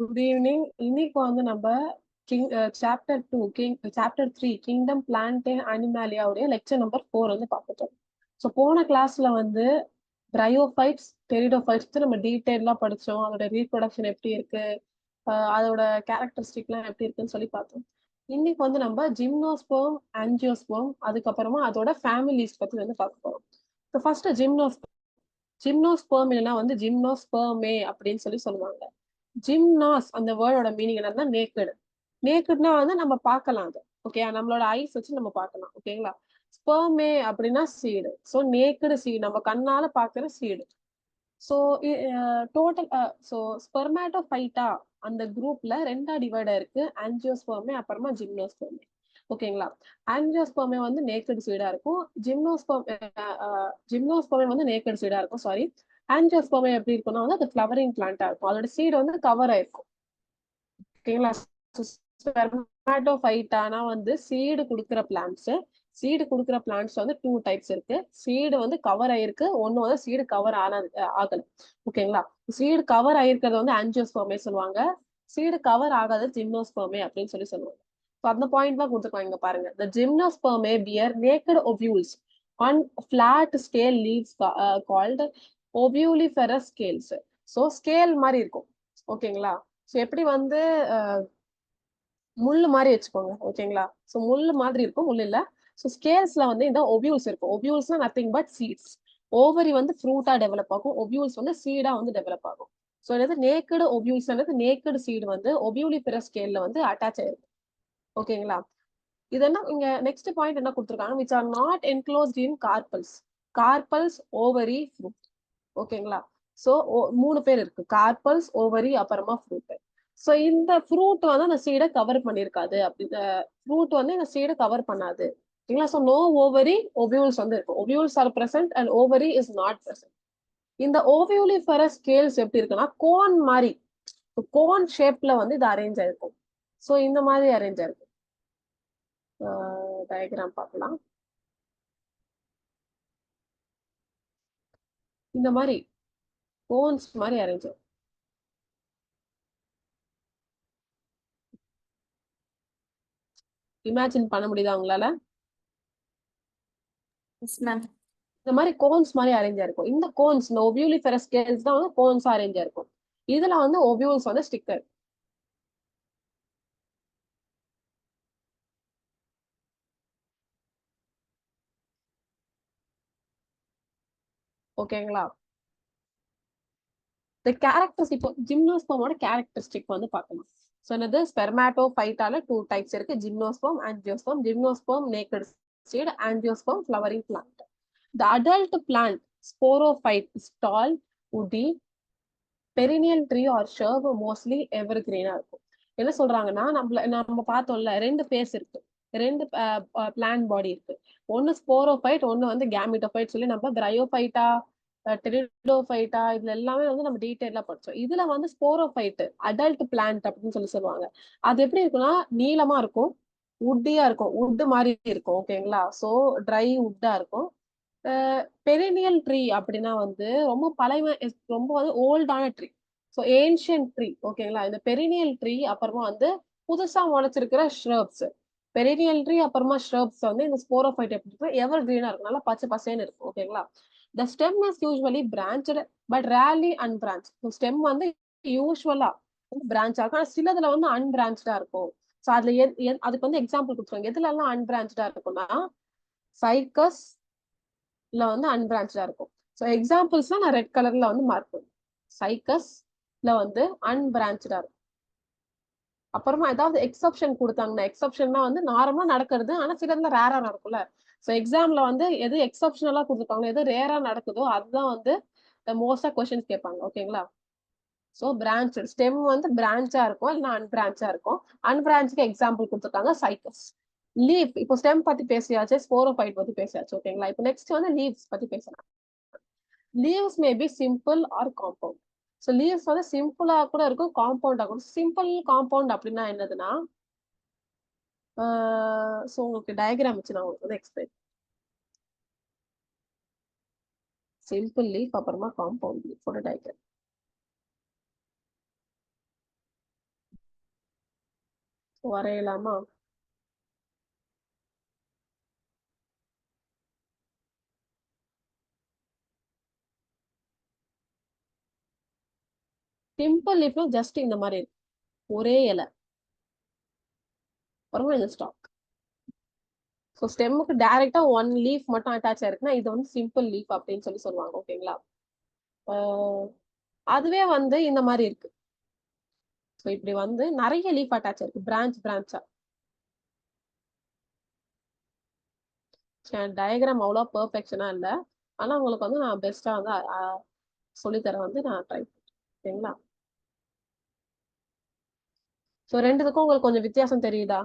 Good evening. இன்னைக்கு வந்து நம்ம king chapter 2 chapter 3 kingdom plant அனிமாலியாவுடைய lecture number 4 வந்து பார்த்துட்டோம். ஸோ போன கிளாஸ்ல வந்து பிரையோஃபைட்ஸ் டெரிடோஃபைட்ஸ் நம்ம டீட்டெயிலாக படித்தோம். அதோட ரீப்ரொடக்ஷன் எப்படி இருக்கு, அதோட கேரக்டரிஸ்டிக்லாம் எப்படி இருக்குன்னு சொல்லி பார்த்தோம். இன்னைக்கு வந்து நம்ம ஜிம்னோஸ்போம், ஆஞ்சியோஸ்போம், அதுக்கப்புறமா அதோட ஃபேமிலிஸ் பத்தி வந்து பார்க்க போறோம். ஸோ ஃபர்ஸ்ட் ஜிம்னோஸ்பெர்ம் இல்லைன்னா வந்து ஜிம்னோஸ்பெர்மே அப்படின்னு சொல்லி சொல்லுவாங்க. ஜிம்னாஸ் அந்த வேர்டோட மீனிங் என்னன்னா நேக்கடு. நேக்கட்னா வந்து நம்ம பார்க்கலாம் அது. ஓகே, நம்மளோட ஐஸ் வச்சு நம்ம பார்க்கலாம். ஓகேங்களா. ஸ்பெர்மே அப்படின்னா சீடு. ஸோ நேக்கடு சீடு, நம்ம கண்ணால பாக்குற சீடு. ஸோ டோட்டல் ஸோ ஸ்பெர்மாட்டோஃபைட்டா அந்த குரூப்ல ரெண்டா டிவைட் இருக்கு. ஆஞ்சியோஸ்பெர்மே அப்புறமா ஜிம்னோஸ்பெர்மே. ஓகேங்களா. ஆஞ்சியோஸ்பெர்மே வந்து நேக்கடு சீடா இருக்கும். ஜிம்னோஸ்பெர்மே வந்து நேக்கடு சீடா இருக்கும். சாரி. ஆஞ்சியோஸ்பெர்மே எப்படி இருக்கும்னா வந்து அது ஃபிளவரிங் பிளான்டா இருக்கும். அதோட சீடு வந்து கவர் ஆயிருக்கும். ஓகேங்களா. ஸ்பெர்மாட்டோஃபைட்டானா வந்து சீடு கொடுக்குற பிளான்ட்ஸ். சீடு கொடுக்குற பிளான்ட்ஸ் வந்து 2 டைப்ஸ் இருக்கு. சீடு வந்து கவர் ஆயிருக்கு, ஒன்னு வந்து சீடு கவர் ஆகல. ஓகேங்களா. சீடு கவர் ஆயிருக்கிறது வந்து ஆஞ்சியோஸ்பெர்மே சொல்லுவாங்க. சீடு கவர் ஆகாத ஜிம்னோஸ்பெர்மே அப்படின்னு சொல்லி சொல்லுவாங்க. அந்த பாயிண்ட் தான் கொடுத்துருக்காங்க. இங்க பாருங்க. The gymnosperm bear naked ovules on flat scale leaves called ovuliferous scales. So scale மாதிரி இருக்கும். ஓகேங்களா. ஸோ எப்படி வந்து முள்ளு மாதிரி வச்சுக்கோங்க. ஓகேங்களா. ஸோ முள்ளு மாதிரி இருக்கும், முள்ளு இல்ல. ஸோ ஸ்கேல்ஸ்ல வந்து இந்த ஒபியூல்ஸ் இருக்கும். ஒபியூல்ஸ்னா நத்திங் பட் சீட்ஸ். ஓவரி வந்து ஃப்ரூட்டா டெவலப் ஆகும், ஒபியூல்ஸ் வந்து சீடா வந்து டெவலப் ஆகும். ஸோ என்னது நேக்கடு ஒபியூல்ஸ், நேக்கடு சீடு வந்து ஒபியூலிஃபெரஸ் ஸ்கேல்ல வந்து அட்டாச் ஆயிருக்கும். ஓகேங்களா. இதெல்லாம் இங்க நெக்ஸ்ட் பாயிண்ட் என்ன கொடுத்துருக்காங்க, which are not enclosed in carpals. Carpals, ovary, fruit. ஓகேங்களா. சோ 3 பேர் இருக்கு. கார்பல்ஸ், ஓவரி, அப்புறமா ஃப்ரூட். சோ இந்த ஃப்ரூட் வந்து அந்த சீடை கவர் பண்ணிருக்காது. அப்படி ஃப்ரூட் வந்து இந்த சீடை கவர் பண்ணாது. ஓகேங்களா. சோ நோ ஓவரி, ஓவியூல்ஸ் வந்து இருக்கும். Ovules R present and ovary is not present. இந்த ஓவியூலிஃபெரஸ் ஸ்கேல்ஸ் எப்படி இருக்குன்னா கோன் மாதிரி, கோன் ஷேப்ல வந்து இது அரேஞ்ச் ஆயிருக்கும். சோ இந்த மாதிரி அரேஞ்ச் ஆயிருக்கும். டயக்ராம் பார்க்கலாம். இந்த மாதிரி கோன்ஸ் மாதிரி அரேஞ்ச் ஆகும். இமேஜின் பண்ண முடியுதா உங்களால? இந்த மாதிரி கோன்ஸ் மாதிரி அரேஞ்ச் ஆயிருக்கும். இந்த கோன்ஸ், இந்த ஒபியூலிஃபெரஸ் ஸ்கேல்ஸ் தான் வந்து கோன்ஸ் அரேஞ்ச் ஆயிருக்கும். இதுல வந்து ஒபியூல்ஸ் வந்து ஸ்டிக்கர். ஓகேங்களா. இந்த கேரக்டர்ஸ் இப்போ ஜிம்னோஸ்பெர்மோட கேரக்டரிஸ்டிக் வந்து பார்க்கலாம். ஸோ என்னது ஸ்பெர்மாட்டோஃபைட்டால 2 டைப்ஸ் இருக்கு. Gymnosperm, angiosperm. Gymnosperm naked seed, angiosperm flowering plant. The adult plant sporophyte is tall, woody, perennial tree or shrub, mostly evergreen இருக்கும். என்ன சொல்றாங்கன்னா நம்ம பார்த்தோம்ல 2 ஃபேஸ் இருக்கு, 2 பிளான்ட் பாடி இருக்கு. ஒன்னு ஸ்போரோஃபைட், ஒன்னு வந்து கேமிட்டோஃபைட் சொல்லி நம்ம பிரையோஃபைட்டா, டெரிடோஃபைட்டா இதுல எல்லாமே வந்து நம்ம டீடைலா படிச்சோம். இதுல வந்து ஸ்போரோஃபைட் அடல்ட் பிளான்ட் அப்படின்னு சொல்லி சொல்லுவாங்க. அது எப்படி இருக்குன்னா நீளமா இருக்கும், உட்டியா இருக்கும், உட் மாதிரி இருக்கும். ஓகேங்களா. சோ ட்ரை உட்டா இருக்கும். பெரினியல் ட்ரீ அப்படின்னா வந்து ரொம்ப பழைய, ரொம்ப வந்து ஓல்டான ட்ரீ. So ancient tree. ஓகேங்களா. இந்த பெரினியல் ட்ரீ அப்புறமா வந்து புதுசா முளைச்சிருக்கிற ஷ்ரப்ஸ். பெரினியல் ட்ரீ அப்புறமா ஷ்ரப்ஸ் வந்து இந்த ஸ்போரோஃபைட் எப்படி இருக்கும், எவர் கிரீனா இருக்கும், நல்லா பச்சை பசேன்னு இருக்கும். ஓகேங்களா. The stem is usually branched but rarely unbranch. Stem வந்து யூஸ்வலா பிரான்ச் ஆகும், ஆனா சிலதுல வந்து அன்பிரான்ச்சா இருக்கும். ஸோ அதுல அதுக்கு வந்து எக்ஸாம்பிள் கொடுத்துருவாங்க. எதுல எல்லாம் அன்பிரான்ச்சா இருக்கும்னா சைக்கஸ் வந்து அன்பிரான்ச்சா இருக்கும். ஸோ எக்ஸாம்பிள்ஸ்லாம் நான் ரெட் கலர்ல வந்து மார்க் பண்ணுவேன். சைக்கஸ்ல வந்து அன்பிரான்ச்சா இருக்கும். அப்புறமா ஏதாவது எக்ஸப்ஷன் கொடுத்தாங்கன்னா, எக்ஸப்ஷன்னா வந்து நார்மலா நடக்கிறது, ஆனா சிலதுல ரேரா நடக்கும்ல. ஸோ எக்ஸாம்ல வந்து எது எக்ஸப்ஷனலா கொடுத்துருக்காங்க, எது ரேரா நடக்குதோ அதுதான் வந்து மோஸ்டா கொஸ்டின்ஸ் கேட்பாங்க. ஓகேங்களா. ஸோ பிரான்ச் ஸ்டெம் வந்து பிரான்ச்சா இருக்கும், இல்லைன்னா அன்பிரான்ச்சா இருக்கும். அன்பிரான்ச்சுக்கு எக்ஸாம்பிள் கொடுத்துருக்காங்க சைக்கஸ். லீஃப், இப்போ ஸ்டெம் பத்தி பேசியாச்சு, ஸ்போரோஃபைட் பத்தி பேசியாச்சு. ஓகேங்களா. இப்போ நெக்ஸ்ட் வந்து லீவ்ஸ் பத்தி பேசலாம். Leaves may be simple or compound. So leaves வந்து சிம்பிளா கூட இருக்கும், காம்பவுண்டா கூட. சிம்பிள் காம்பவுண்ட் அப்படின்னா என்னதுன்னா, ஸோ உங்களுக்கு டயக்ராம் வச்சு நான் உங்களுக்கு வந்து எக்ஸ்பிளைன். சிம்பிள் லீஃப் அப்புறமா காம்பவுண்ட் லீஃபோட டயக்ராம். வரையலாமா? சிம்பிள் லீஃப்ல ஜஸ்ட் இந்த மாதிரி இருக்கு, ஒரே இலை, அப்புறமா இந்த ஸ்டாக். ஸோ ஸ்டெம்முக்கு டைரக்டா ஒன் லீஃப் மட்டும் அட்டாச் ஆயிருக்குன்னா இது வந்து சிம்பிள் லீஃப் அப்படின்னு சொல்லுவாங்க. ஓகேங்களா? அதுவே வந்து இந்த மாதிரி இருக்கு. ஸோ இப்படி வந்து நிறைய லீஃப் அட்டாச் ஆயிருக்கு, பிரான்ச் பிரான்ச்சா. டயக்ராம் அவ்வளோ பெர்ஃபெக்ஷனா இல்லை, ஆனா உங்களுக்கு வந்து நான் பெஸ்டா வந்து சொல்லித்தர வந்து நான் ட்ரை பண்ணுறேன். ஓகேங்களா? ஸோ ரெண்டுத்துக்கும் உங்களுக்கு கொஞ்சம் வித்தியாசம் தெரியுதா?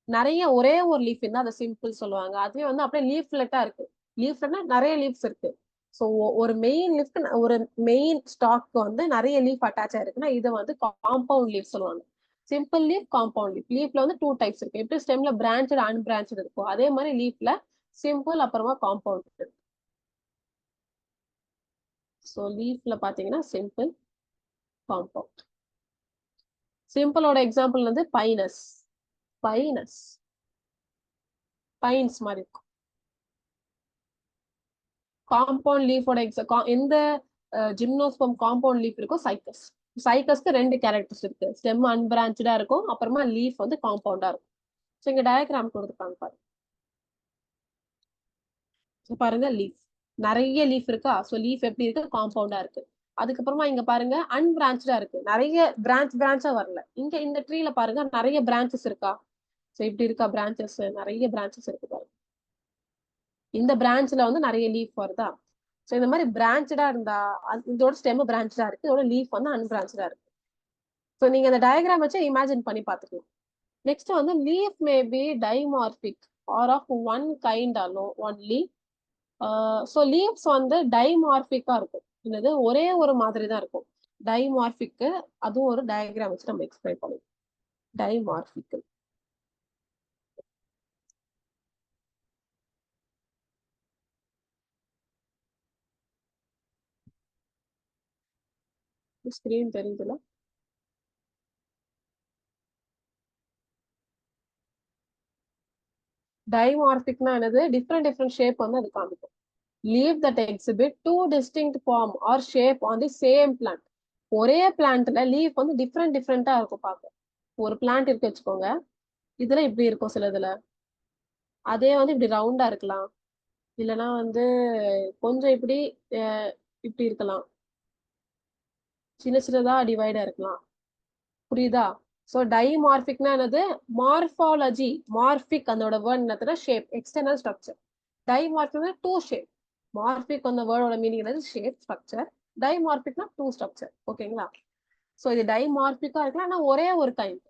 நிறைய ஒரே ஒரு லீஃப் இருந்தா அதை சிம்பிள் சொல்லுவாங்க. அதுவே வந்து அப்படியே லீஃப்லெட்டா இருக்கு. லீஃப்லெட்னா நிறைய லீவ்ஸ் இருக்கு. ஸோ ஒரு மெயின் லீஃப், ஒரு மெயின் ஸ்டாக் வந்து நிறைய லீஃப் அட்டாச் ஆயிருக்குன்னா இதை வந்து காம்பவுண்ட் லீஃப் சொல்லுவாங்க. Simple leaf, compound leaf. லீஃப்ல வந்து 2 டைப்ஸ் இருக்கு. எப்படி ஸ்டெம்ல பிரான்ச்சட் அன்பிரான்ச்சட் இருக்கும், அதே மாதிரி லீஃப்ல சிம்பிள் அப்புறமா காம்பவுண்ட் இருக்கு. ஸோ லீஃப்ல பாத்தீங்கன்னா சிம்பிள், காம்பவுண்ட். சிம்பிளோட எக்ஸாம்பிள் வந்து பைனஸ். பைனஸ் பைன்ஸ் மாதிரி இருக்கும். காம்பவுண்ட் லீஃபோட எந்த ஜிம்னோஸ்பம் காம்பவுண்ட் லீஃப் இருக்கோ சைக்கஸ். சைக்கஸ்க்கு 2 கேரக்டர்ஸ் இருக்கு. ஸ்டெம் அன்பிரான்ச்சா இருக்கும், அப்புறமா லீஃப் வந்து காம்பவுண்டா இருக்கும். ஸோ இங்க டயக்ராம் கொடுத்துருக்காங்க பாருங்க. பாருங்க, லீஃப் நிறைய லீஃப் இருக்கா? ஸோ லீஃப் எப்படி இருக்கு? காம்பவுண்டா இருக்கு. அதுக்கப்புறமா இங்க பாருங்க அன்பிரான்ச்சா இருக்கு, நிறைய பிரான்ச்சா வரல. இங்க இந்த ட்ரீல பாருங்க நிறைய பிரான்ச்சஸ் இருக்கா? ஸோ இப்படி இருக்கா? பிரான்ச்சஸ், நிறைய பிரான்ச்சஸ் இருக்கு பாருங்க. இந்த பிரான்ச்ல வந்து நிறைய லீஃப் வருதா? ஸோ இந்த மாதிரி பிரான்ச்சா இருந்தா இதோட ஸ்டெம் பிரான்ச்சா இருக்கு, இதோட லீஃப் வந்து அன்பிரான்ச்சா இருக்கு. ஸோ நீங்க அந்த டயக்ராம் வச்சு இமேஜின் பண்ணி பார்த்துக்கலாம். நெக்ஸ்ட் வந்து leaf may be dimorphic or of one kind ஆனோ ஒன்லி. ஸோ லீவ்ஸ் வந்து டைமார்பிக்கா இருக்கும், என்னது ஒரே ஒரு மாதிரி தான் இருக்கும். டைமார்பிக்கு அதுவும் ஒரு டயக்ராம் வச்சு நம்ம எக்ஸ்பிளைன் பண்ணுவோம். டைமார்பிக் ஸ்கிரீன் தெரியுதுல? டைமார்பிக்னா என்னது? டிஃப்ரெண்ட் ஷேப் வந்து அது காமிக்கும். Leave that exhibit two distinct form or shape on the same plant. ஒரே பிளான்ட்ல லீஃப் வந்து டிஃப்ரெண்டா இருக்கும் பார்க்க. ஒரு பிளான்ட் இருக்கு வச்சுக்கோங்க, இதுல இப்படி இருக்கும் சிலதுல, அதே வந்து இப்படி ரவுண்டா இருக்கலாம், இல்லைன்னா வந்து கொஞ்சம் இப்படி இப்படி இருக்கலாம், சின்னதா டிவைடா இருக்கலாம். புரியுதா? ஸோ டைமார்பிக்னா என்னது? மார்பாலஜி. மார்பிக் அதோட வேர்ட் என்னதுன்னா ஷேப், எக்ஸ்டர்னல் ஸ்ட்ரக்சர். டைமார்பிக்னா டூ ஷேப். மார்பிக் அந்த வேர்டோட மீனிங் என்னது? Shape, structure. டைமார்பிக்னா டூ ஸ்ட்ரக்சர். ஓகேங்களா? ஸோ இது டைமார்பிக்கா இருக்கலாம், ஆனா ஒரே ஒரு கைண்ட்.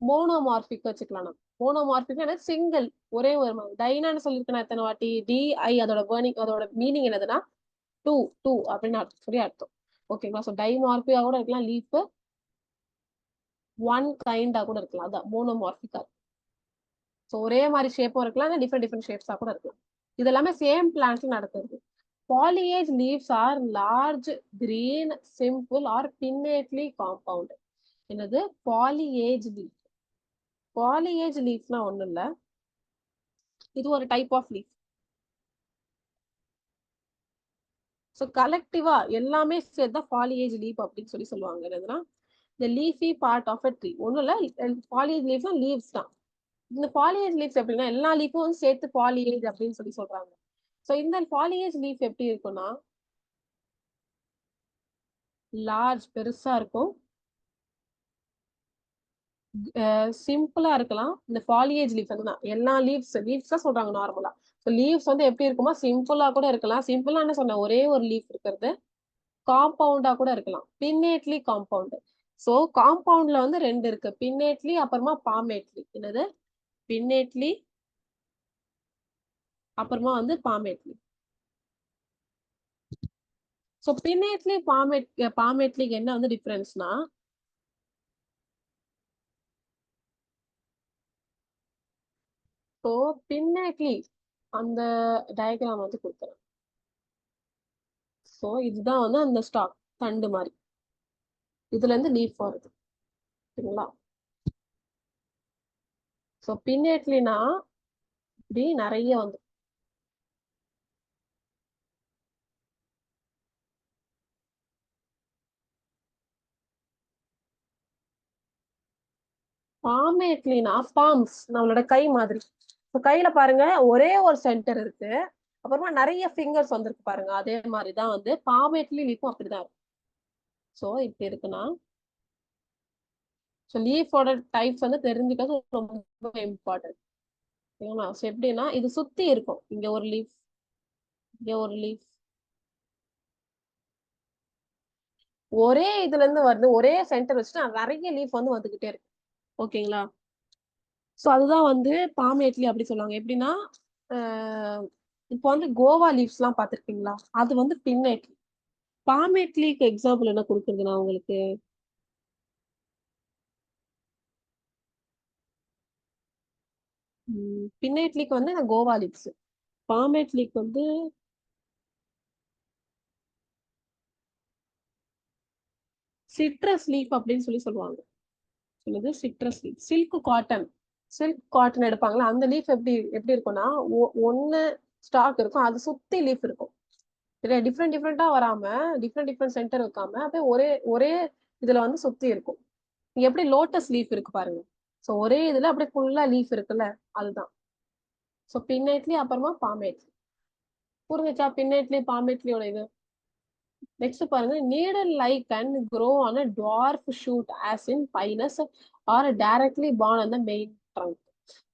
மோனோமார்பிக் வச்சுக்கலாம் நம்ம. மோனோமார்பிக் சிங்கிள், ஒரே ஒரு மாதிரி. டைனான்னு சொல்லியிருக்கேன் எத்தனை வாட்டி? DI அதோட வேர்னிங், அதோட மீனிங் என்னதுன்னா டூ, டூ அப்படின்னு சொல்லி அர்த்தம். ஓகேங்களா? ஸோ டைமார்பிக்கா கூட இருக்கலாம் லீஃப், ஒன் கைண்டா கூட இருக்கலாம், அதான் மோனோமார்பிக்கா. ஸோ ஒரே மாதிரி ஷேப்பும் இருக்கலாம், டிஃப்ரெண்ட் ஷேப்ஸா கூட இருக்கலாம். இது எல்லாமே சேம் பிளான்ட்ல நடக்குது. Foliage leaves are large, green, simple or pinnately compound. என்னது? Foliage leaf. Foliage leafனா ஒண்ணும் இல்ல, இது ஒரு டைப் ஆஃப் லீஃப். ஸோ கலெக்டிவா எல்லாமே சேர்த்தா ஃபாலியேஜ் லீஃப் அப்படின்னு சொல்லுவாங்க. என்னதுன்னா the leafy part of a tree. ஒண்ணும் இல்ல, ஃபாலியேஜ் லீஃப்னா லீவ்ஸ் தான். இந்த ஃபாலியேஜ் லீவ்ஸ் எப்படின்னா எல்லா லீஃபும் சேர்த்து ஃபாலியேஜ் அப்படின்னு சொல்றாங்க. ஸோ இந்த ஃபாலியேஜ் லீஃப் எப்படி இருக்கும்னா லார்ஜ், பெருசா இருக்கும், சிம்பிளா இருக்கலாம். இந்த ஃபாலியேஜ் லீஃப் வந்து எல்லா லீவ்ஸ் தான் சொல்றாங்க நார்மலா. ஸோ லீவ்ஸ் வந்து எப்படி இருக்குமா? சிம்பிளா கூட இருக்கலாம். சிம்பிளா என்ன சொன்ன, ஒரே ஒரு லீஃப் இருக்கிறது. காம்பவுண்டா கூட இருக்கலாம், பின்னேட்லி காம்பவுண்ட். ஸோ காம்பவுண்ட்ல வந்து 2 இருக்கு, பின்னேட்லி அப்புறமா பாமேட்லி. என்னது? பின்னேட்லி அப்புறமா வந்து பாமேட்லி. ஸோ பின்னேட்லி பாமேட்லிக்கு என்ன வந்து டிஃபரன்ஸ்னா, ஸோ பின்னேட்லி அந்த டயக்ராம் வந்து கொடுக்குறேன். ஸோ இதுதான் வந்து அந்த ஸ்டாக், தண்டு மாதிரி. இதுல இருந்து லீஃப் வருது. சரிங்களா? ஸோ பின்னேட்லினா இப்படி நிறைய வந்து பாமேட்லினா பாம்ஸ் நம்மளோட கை மாதிரி. இப்போ கையில பாருங்க ஒரே ஒரு சென்டர் இருக்கு, அப்புறமா நிறைய ஃபிங்கர்ஸ் வந்திருக்கு பாருங்க. அதே மாதிரிதான் வந்து பாமேட்லி லீஃபும் அப்படிதான் இருக்கும். ஸோ இப்படி இருக்குன்னா ஸோ லீஃபோட டைப்ஸ் வந்து தெரிஞ்சுக்கிறது ரொம்ப இம்பார்ட்டன்ட். சரிங்களா? ஸோ எப்படின்னா இது சுத்தி இருக்கும், இங்க ஒரு லீஃப், இங்க ஒரு லீஃப், ஒரே இதுல இருந்து வருது, ஒரே சென்டர் வச்சுட்டு நிறைய லீஃப் வந்து வந்துகிட்டே இருக்கு. ஓகேங்களா? ஸோ அதுதான் வந்து பாமேட்லி அப்படி சொல்லுவாங்க. எப்படின்னா இப்போ வந்து கோவா லீவ்ஸ் எல்லாம் பார்த்திருக்கீங்களா, அது வந்து பின்னேட்லி. பாமேட்லிக்கு எக்ஸாம்பிள் என்ன கொடுக்குறது நான் உங்களுக்கு? பின்னேட்லிக்கு வந்து இந்த கோவா லீவ்ஸ், பாமேட்லிக்கு வந்து சிட்ரஸ் லீஃப் அப்படின்னு சொல்லுவாங்க. சொல்லுது citrus leaf. Silk cotton, silk cotton எடுப்பாங்களா, அந்த லீஃப் எப்படி எப்படி இருக்கும்னா ஒன்னு ஸ்டாக் இருக்கும், அது சுத்தி லீஃப் இருக்கும். சரியா? டிஃப்ரெண்ட் டிஃப்ரெண்டா வராம, டிஃப்ரெண்ட் டிஃப்ரெண்ட் சென்டர் வைக்காம அப்படியே ஒரே ஒரே இதுல வந்து சுத்தி இருக்கும். இங்க எப்படி லோட்டஸ் லீஃப் இருக்கு பாருங்க. சோ ஒரே இதுல அப்படியே ஃபுல்லா லீஃப் இருக்குல்ல, அதுதான். சோ பின்னேட்லி அப்புறமா பாமேட்லி. புரிஞ்சுச்சா பின்னேட்லி பாமேட்லியோட இது? நெக்ஸ்ட் பாருங்க, needle like can grow on a dwarf shoot as in pinus or directly born on the main trunk.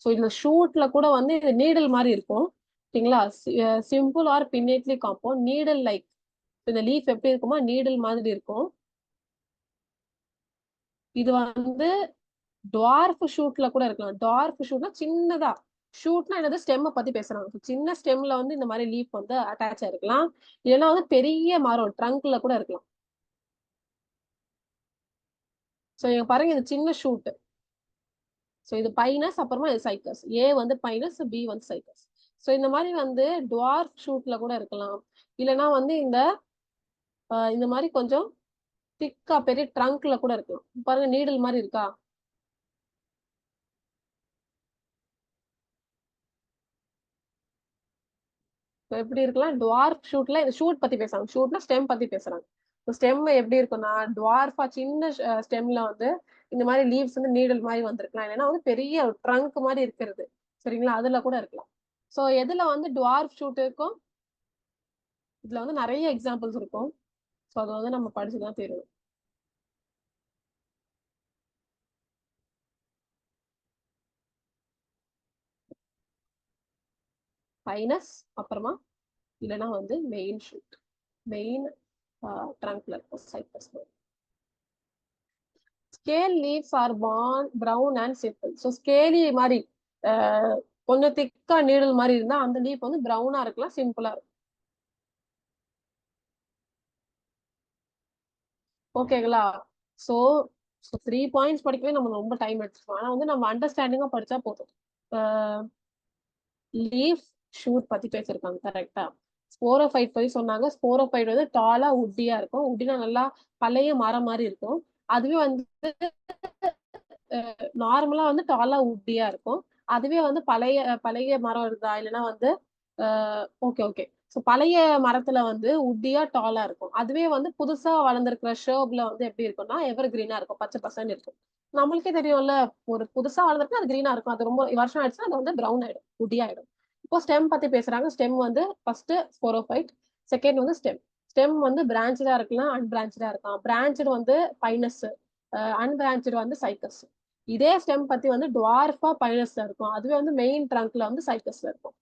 So இந்த ஷூட்ல கூட வந்து இது நீடல் மாதிரி இருக்கும். சரிங்களா? சிம்பிள் ஆர் பின்னேட்லி காம்பவுண்ட் நீடல் லைக். இந்த லீஃப் எப்படி இருக்குமா, நீடல் மாதிரி இருக்கும். இது வந்து டுவார்ஃப் ஷூட்ல கூட இருக்கலாம். டுவார்ஃப் ஷூட்னா சின்னதா, ஷூட்னா என்னது, ஸ்டெம்மை பத்தி பேசுறாங்க. சின்ன ஸ்டெம்ல வந்து இந்த மாதிரி லீஃப் வந்து அட்டாச் ஆயிருக்கலாம், இல்லைன்னா வந்து பெரிய மரம் ட்ரங்க்ல கூட இருக்கலாம். ஸோ இங்க பாருங்க, இது சின்ன ஷூட். ஸோ இது பைனஸ், அப்புறமா இது சைக்கஸ். ஏ வந்து பைனஸ், பி வந்து சைக்கஸ். ஸோ இந்த மாதிரி வந்து டுவார்ஃப் ஷூட்ல கூட இருக்கலாம், இல்லைன்னா வந்து இந்த மாதிரி கொஞ்சம் திக்கா பெரிய ட்ரங்க்ல கூட இருக்கலாம். பாருங்க நீடில் மாதிரி இருக்கா. எப்படி இருக்கலாம், டுவார்ஃப் ஷூட்ல இந்த ஷூட் பத்தி பேசுறாங்க, ஷூட்னா ஸ்டெம் பத்தி பேசுறாங்க. ஸ்டெம் எப்படி இருக்கும்னா டுவார்ஃபா சின்ன ஸ்டெம்ல வந்து இந்த மாதிரி லீவ்ஸ் வந்து நீடல் மாதிரி வந்திருக்கலாம், இல்லைன்னா வந்து பெரிய ட்ரங்க் மாதிரி இருக்கிறது. சரிங்களா? அதுல கூட இருக்கலாம். சோ எதுல வந்து டுவார்ஃப் ஷூட் இருக்கும், இதுல வந்து நிறைய எக்ஸாம்பிள்ஸ் இருக்கும். ஸோ அதை வந்து நம்ம படிச்சுதான் தெரியும். பைனஸ், அப்புறமா இல்லைன்னா வந்து மெயின் ஷூட், மெயின் ட்ரங்க்ல இருக்கும் Cycas. Scale leaves are brown and simple. So scaly மாதிரி கொஞ்சம் திக்கா நீடல் மாதிரி இருந்தா அந்த லீஃப் வந்து பிரவுனா இருக்கலாம், சிம்பிளா இருக்கும். ஓகேங்களா? ஸோ 3 பாயிண்ட்ஸ் படிக்கவே நம்ம ரொம்ப டைம் எடுத்துக்கோம். ஆனா வந்து நம்ம அண்டர்ஸ்டாண்டிங்கா படிச்சா போதும். லீஃப் ஷூட் பத்தி பேசியிருக்காங்க கரெக்டா. ஸ்போரோஃபைட் பத்தி சொன்னாங்க. ஸ்போரோஃபைட் வந்து டாலா உட்டியா இருக்கும், உட்டினா நல்லா பழைய மரம் மாதிரி இருக்கும். அதுவே வந்து நார்மலா வந்து டாலா உட்டியா இருக்கும். அதுவே வந்து பழைய பழைய மரம் இருந்தா, இல்லைன்னா வந்து ஓகே ஓகே ஸோ பழைய மரத்துல வந்து உட்டியா டாலா இருக்கும். அதுவே வந்து புதுசா வளர்ந்துருக்கிற ஷேர்ப்ல வந்து எப்படி இருக்கும்னா எவர் கிரீனா இருக்கும், பச்சை பசன்னு இருக்கும். நம்மளுக்கே தெரியும்ல, ஒரு புதுசா வளர்ந்துருக்கு அது கிரீனா இருக்கும், அது ரொம்ப வருஷம் ஆயிடுச்சுன்னா அது வந்து ப்ரௌன் ஆயிடும், உட்டி ஆயிடும். இப்போ ஸ்டெம் பத்தி பேசுறாங்க. ஸ்டெம் வந்து ஃபர்ஸ்ட் ஸ்போரோஃபைட், செகண்ட் வந்து ஸ்டெம். ஸ்டெம் வந்து பிரான்ச்சா இருக்கலாம், அன்பிரான்ச்சா இருக்கலாம். பிரான்ச்சு வந்து பைனஸ், அன்பிரான்ச்சு வந்து சைக்கஸ். இதே ஸ்டெம் பத்தி வந்து டுவார்ஃபா பைனஸ்ல இருக்கும், அதுவே வந்து மெயின் ட்ரங்க்ல வந்து சைக்கஸ்ல இருக்கும்.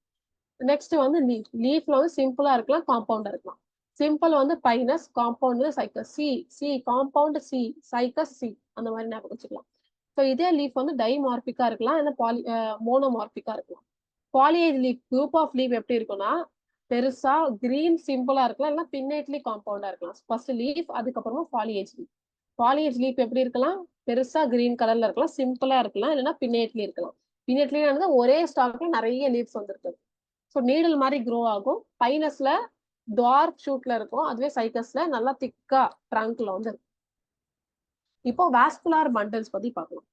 நெக்ஸ்ட் வந்து லீஃப். லீஃப்ல வந்து சிம்பிளா இருக்கலாம், காம்பவுண்டா இருக்கலாம். சிம்பிள் வந்து பைனஸ், காம்பவுண்ட் வந்து cycas. C C compound, C cycas, C அந்த மாதிரி ஞாபகம் வச்சுக்கலாம். ஸோ இதே லீஃப் வந்து டைமார்பிக்கா இருக்கலாம், இல்லை மோனோமார்பிக்கா இருக்கலாம். பாலியேஜ் லீஃப், குரூப் ஆஃப் லீஃப் எப்படி இருக்கும்னா பெருசா கிரீன் சிம்பிளா இருக்கலாம், இல்லைன்னா பின்னேட்லி காம்பவுண்டா இருக்கலாம். ஃபர்ஸ்ட் லீஃப், அதுக்கப்புறமா பாலியேஜ் லீஃப். பாலியேஜ் லீஃப் எப்படி இருக்கலாம், பெருசா கிரீன் கலர்ல இருக்கலாம், சிம்பிளா இருக்கலாம், இல்லைன்னா பின்னேட்லி இருக்கலாம். பின்னேட்லி ஒரே ஸ்டாக்ல நிறைய லீவ்ஸ் வந்துருக்கு. ஸோ நீடல் மாதிரி க்ரோ ஆகும். பைனஸ்ல டார்க் ஷூட்ல இருக்கும், அதுவே சைக்கஸ்ல நல்லா திக்கா ட்ரங்க்ல வந்து இருக்கும். இப்போ வாஸ்குலார் பண்டல்ஸ் பத்தி பார்க்கலாம்.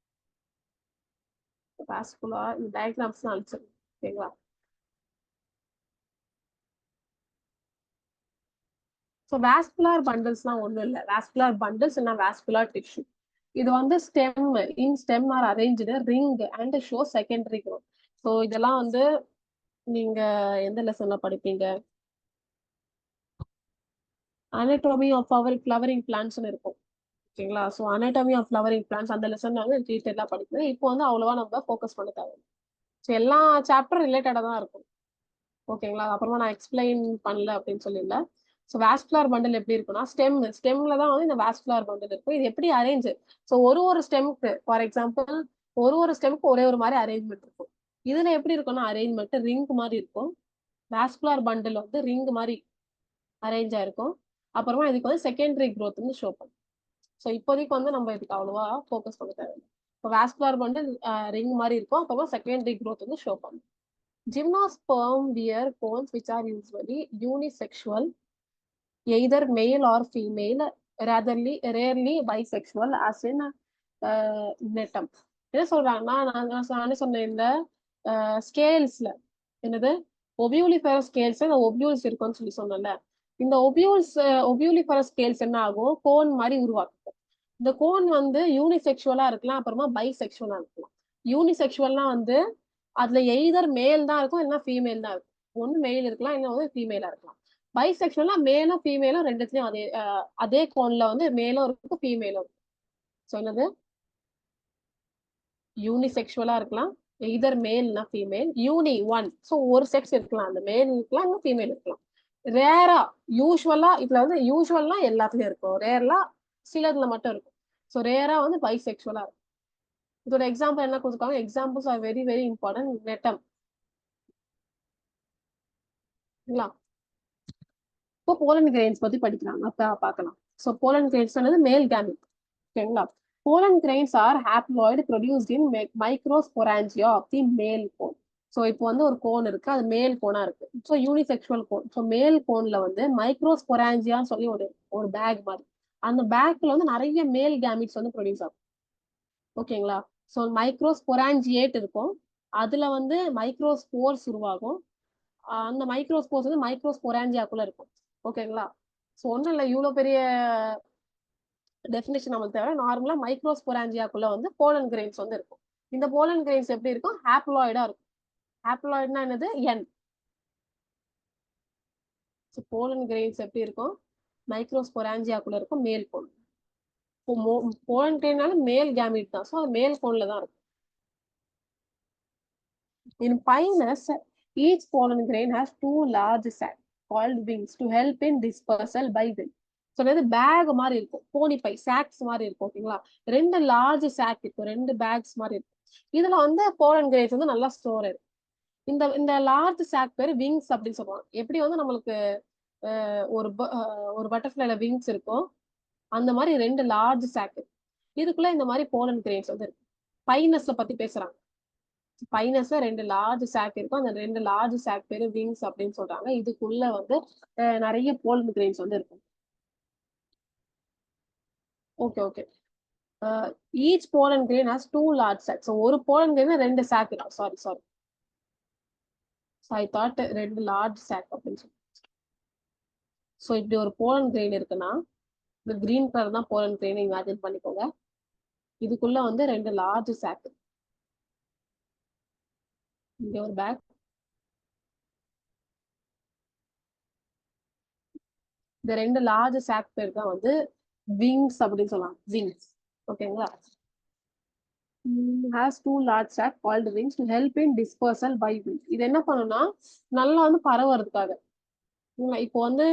வாஸ்குலர் டயக்ராம்ஸ் அழிச்சிருங்க. ஓகேங்களா? ஸோ வாஸ்குலர் பண்டில்ஸ்லாம் ஒன்றும் இல்லை. வாஸ்குலர் பண்டில்ஸ் என்ன வாஸ்குலர் டிஷ்யூ. இது வந்து stem in stem are arranged ring and show secondary growth. So இதெல்லாம் வந்து நீங்க எந்த லெசன்ல படிப்பீங்க? anatomy ஆஃப் ஃப்ளவரிங் பிளான்ட்ஸ்னு இருக்கும். ஓகேங்களா? So anatomy of flowering plants அந்த லெசன்ல வந்து டீட்டெயிலாக படிக்கிறேன். இப்போ வந்து அவ்வளோவா நம்ம ஃபோக்கஸ் பண்ண தேவை. ஸோ எல்லா சாப்டர் ரிலேட்டடாக தான் இருக்கும். ஓகேங்களா? அப்புறமா நான் எக்ஸ்பிளைன் பண்ணல அப்படின்னு சொல்லிடல. ஸோ வாஸ்குலர் பண்டில் எப்படி இருக்குன்னா ஸ்டெம்ல தான் வந்து இந்த வாஸ்குலர் பண்டில் இருக்கும். இது எப்படி அரேஞ்ச்? ஸோ ஒரு ஸ்டெம்க்கு ஃபார் எக்ஸாம்பிள் ஒரு ஸ்டெம்க்கு ஒரு மாதிரி அரேஞ்ச்மெண்ட் இருக்கும். இதுல எப்படி இருக்கும்னா அரேஞ்ச்மெண்ட் ரிங் மாதிரி இருக்கும். வாஸ்குலர் பண்டில் வந்து ரிங் மாதிரி அரேஞ்ச் ஆயிருக்கும். அப்புறமா இதுக்கு வந்து செகண்டரி growth வந்து ஷோ பண்ணும். ஸோ இப்போதைக்கு வந்து நம்ம இதுக்கு அவ்வளோவா ஃபோக்கஸ் பண்ண தேவையில்லை. இப்போ வாஸ்குலர் பண்டில் ரிங் மாதிரி இருக்கும். அப்புறமா செகண்டரி growth வந்து ஷோ பண்ணும். Gymnosperm wear cones which are usually unisexual, either male or female, rarely bisexual, as in netum. என்ன சொல்றாங்கன்னா நான் சொன்னேன் இந்த ஸ்கேல்ஸ்ல என்னது ஒபியூலிஃபரஸ் ஸ்கேல்ஸ் இந்த ஒபியூல்ஸ் இருக்கும்னு சொல்லி சொன்னேன்ல. இந்த ஒபியூலிஃபரஸ் ஸ்கேல்ஸ் என்ன ஆகும்? கோன் மாதிரி உருவாக்கும். இந்த கோன் வந்து யூனிசெக்சுவலா இருக்கலாம், அப்புறமா பைசெக்சுவலா இருக்கலாம். யூனிசெக்சுவல்னா வந்து அதுல எய்தர் மேல் தான் இருக்கும், இல்லைன்னா ஃபீமேல் தான் இருக்கும். ஒண்ணு மேல் இருக்கலாம், இல்லை வந்து ஃபீமேலா இருக்கலாம். பைசெக்சுவல்னா மேலும் ஃபீமேலும் ரெண்டுத்துலயும் அதே கோன்ல வந்து மேலும் இருக்கும் ஃபீமேலும் இருக்கும். சொன்னது யூனிசெக்சுவலா இருக்கலாம், எய்தர் மேல்னா ஃபீமேல். யூனி ஒன், ஸோ ஒரு செக்ஸ் இருக்கலாம், அந்த மேல் இருக்கலாம், இன்னும் ஃபீமேல் இருக்கலாம். ரேரா யூஸ்வலா இதுல வந்து யூஸ்வல்னா எல்லாத்துலயும் இருக்கும், ரேர்லா சிலதுல மட்டும் இருக்கும். ஸோ ரேரா வந்து பைசெக்சுவலா இருக்கும். இதோட எக்ஸாம்பிள் என்ன கொடுத்துருக்காங்க? Examples are very very important. Gnetum. இப்போ போலன் கிரெயின்ஸ் பத்தி படிக்கிறாங்க, பார்க்கலாம். So pollen grains male gamete. ஓகேங்களா? Pollen grains are haploid produced in microsporangia of the male cone. So இப்போ வந்து ஒரு கோன் இருக்கு, அது மேல் கோனா இருக்கு. So unisexual cone. So male கோன்ல வந்து மைக்ரோஸ்பொராஞ்சியான்னு சொல்லி ஒரு பேக் மாதிரி, அந்த பேக்ல வந்து நிறைய மேல் கேமிட்ஸ் வந்து ப்ரொடியூஸ் ஆகும். ஓகேங்களா? ஸோ மைக்ரோஸ்பொராஞ்சியேட் இருக்கும், அதுல வந்து மைக்ரோஸ்போர்ஸ் உருவாகும். அந்த மைக்ரோஸ்போர்ஸ் வந்து மைக்ரோஸ்பொராஞ்சியாக்குள்ள இருக்கும். ஓகேங்களா? ஸோ ஒன்றும் இல்லை, இவ்வளோ பெரிய டெஃபினேஷன் நம்மளுக்கு தேவை. நார்மலா மைக்ரோஸ்பொராஞ்சியாக்குள்ள வந்து போலன் கிரெயின்ஸ் வந்து இருக்கும். இந்த போலன் கிரெயின்ஸ் எப்படி இருக்கும்? ஹாப்ளாய்டா இருக்கும். ஹாப்ளாய்டுனா என்னது? என். போலன் கிரெயின்ஸ் எப்படி இருக்கும்? மைக்ரோஸ்பொராஞ்சியாக்குள்ள இருக்கும், மேல் கோன். போலன் கிரெயின்னால மேல் கேமிட் தான், ஸோ அது மேல் கோன்ல தான் இருக்கும். In pinus, each pollen grain has two large sacs called wings to help in dispersal by wind. So வந்து பேக் மாதிரி இருக்கும், போனி பை சாக்ஸ் மாதிரி இருக்கும். ஓகேங்களா? ரெண்டு லார்ஜ் சாக் இருக்கும், ரெண்டு பேக்ஸ் மாதிரி இருக்கும். இதுல வந்து போலன் கிரெயின்ஸ் வந்து நல்லா ஸ்டோர் இருக்கும். இந்த இந்த லார்ஜ் சாக் பேர் விங்ஸ் அப்படின்னு சொல்லுவாங்க. எப்படி வந்து நம்மளுக்கு ஒரு பட்டர்ஃபிளைல விங்ஸ் இருக்கும், அந்த மாதிரி ரெண்டு லார்ஜ் சாக். இதுக்குள்ள இந்த மாதிரி போலன் கிரெயின்ஸ் வந்து இருக்கு. பைனஸ்ல பத்தி பேசுறாங்க. பைனஸ்ல ரெண்டு லார்ஜ் சாக் இருக்கும், அந்த ரெண்டு லார்ஜ் சாக் பேரு விங்ஸ் அப்படின்னு சொல்றாங்க. இதுக்குள்ள வந்து நிறைய போலன் கிரெயின்ஸ் வந்து இருக்கும். Okay okay. Each pollen grain has two large sac. So ஒரு போலன் கிரெயின் ரெண்டு சாக் இருக்கும். சாரி சாரி, ஐ தாட் ரெண்டு லார்ஜ் சாக் அப்படின்னு சொல்லி. ஸோ இப்படி ஒரு போலன் கிரெயின் இருக்குன்னா, இந்த கிரீன் கலர் தான் போலன் கிரெயின் இமேஜின் பண்ணிக்கோங்க. இதுக்குள்ள வந்து ரெண்டு லார்ஜ் சாக். இங்க ஒரு பேக், இந்த ரெண்டு லார்ஜ் சாக் பேர் தான் வந்து விங்ஸ் அப்படின்னு சொல்லலாம். விங்ஸ். ஓகேங்களா? has two large sac called wings to help in dispersal by wind. இது என்ன பண்ணும்னா நல்லா வந்து பரவுறதுக்காக. இப்போ வந்து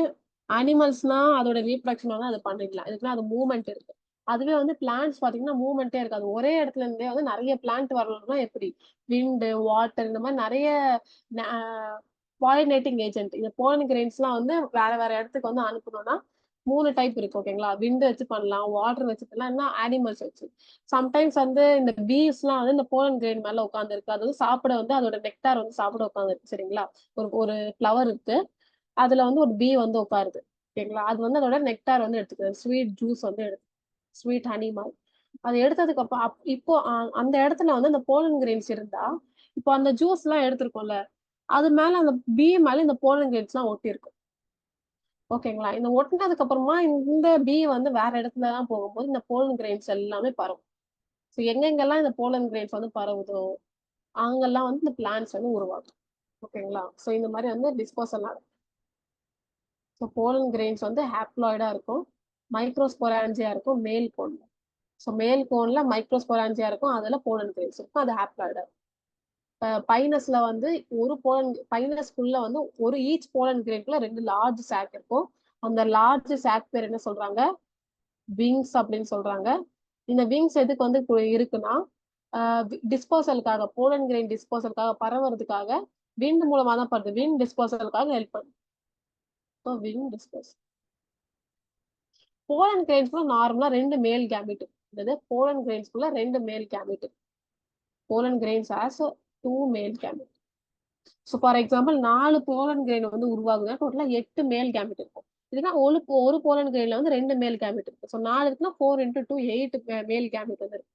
அனிமல்ஸ்னா அதோட ரீப்ரொடக்ஷன் வந்து அது பண்ணிக்கலாம், இதுக்குன்னா அது மூவ்மெண்ட் இருக்கு. அதுவே வந்து பிளான்ட்ஸ் பாத்தீங்கன்னா மூவ்மெண்டே இருக்காது, ஒரே இடத்துல இருந்தே வந்து நிறைய பிளான்ட் வரணும்னா எப்படி? விண்டு, வாட்டர், இந்த மாதிரி நிறைய பாலினேட்டிங் ஏஜென்ட், இந்த போலன் கிரெயின்ஸ் எல்லாம் வந்து வேற வேற இடத்துக்கு வந்து அனுப்பணும்னா மூணு டைப் இருக்கு. ஓகேங்களா? விண்டு வச்சு பண்ணலாம், வாட்டர் வச்சு பண்ணலாம், இல்லைன்னா அனிமல்ஸ் வச்சு. சம்டைம்ஸ் வந்து இந்த பீஸ் எல்லாம் வந்து இந்த போலன் கிரெயின் மேல உட்காந்து இருக்கு, அது வந்து சாப்பிட வந்து அதோட நெக்டார் வந்து சாப்பிட உட்காந்து இருக்கு. சரிங்களா? ஒரு ஃபிளவர் இருக்கு, அதுல வந்து ஒரு பீ வந்து உட்காருது. ஓகேங்களா? அது வந்து அதோட நெக்டார் வந்து எடுத்துக்குது, ஸ்வீட் ஜூஸ் வந்து எடுத்து, ஸ்வீட் ஹனி மாதிரி. அது எடுத்ததுக்கு அப்புறம் இப்போ அந்த இடத்துல வந்து அந்த போலன் கிரெயின்ஸ் இருந்தா, இப்போ அந்த ஜூஸ் எல்லாம் எடுத்திருக்கோம்ல, அது மேல அந்த பி மேல இந்த போலன் கிரெயின்ஸ் எல்லாம் ஒட்டி இருக்கும். ஓகேங்களா? இந்த ஒட்டுனதுக்கு அப்புறமா இந்த பி வந்து வேற இடத்துல தான் போகும்போது இந்த போலன் கிரெயின்ஸ் எல்லாமே பரவும். ஸோ எங்கெங்கெல்லாம் இந்த போலன் கிரெயின்ஸ் வந்து பரவுதோ, அங்கெல்லாம் வந்து இந்த பிளான்ட்ஸ் வந்து உருவாகும். ஓகேங்களா? ஸோ இந்த மாதிரி வந்து டிஸ்போசல் நடக்கும். ஸோ போலன் கிரெயின்ஸ் வந்து ஹாப்ளாய்டா இருக்கும், மைக்ரோஸ்பொரான்ஜியா இருக்கும் மேல் கோன்ல. ஸோ மேல் கோன்ல மைக்ரோஸ்பொரான்ஜியா இருக்கும், அதுல போலன் கிரெயின்ஸ் இருக்கும், அது ஹாப்ளாய்டா. பைனஸ்ல வந்து ஒரு போலன் பைனஸ்குள்ள வந்து ஒரு ஈச் போலன் கிரெயின்ல 2 லார்ஜ் சாக் இருக்கும். அந்த லார்ஜ் சாக் பேர் என்ன சொல்றாங்க? விங்ஸ் அப்படின்னு சொல்றாங்க. இந்த விங்ஸ் எதுக்கு வந்து இருக்குன்னா டிஸ்போசலுக்காக, போலன் கிரெயின் டிஸ்போசலுக்காக, பரவுறதுக்காக விண்ட் மூலமா தான் படுது. விண்ட் டிஸ்போசலுக்காக ஹெல்ப் பண்ணுது. Wing disposal. போலன் கிரெயின்ஸ்குள்ள நார்மலா 2 male gamete. Pollen கிரெயின்ஸ்குள்ள 2 male gamete. Pollen grains has 2 male gamete. So for example 4 pollen grain வந்து உருவாகுதுன்னா டோட்டலா 8 மேல் கேமிட் இருக்கும். இதுனா ஒரு போலன் கிரெயின்ல வந்து 2 மேல் கேமிட் இருக்கு. ஸோ 4 இருக்குன்னா 4 × 2 8 மேல் கேமிட் வந்து இருக்கு.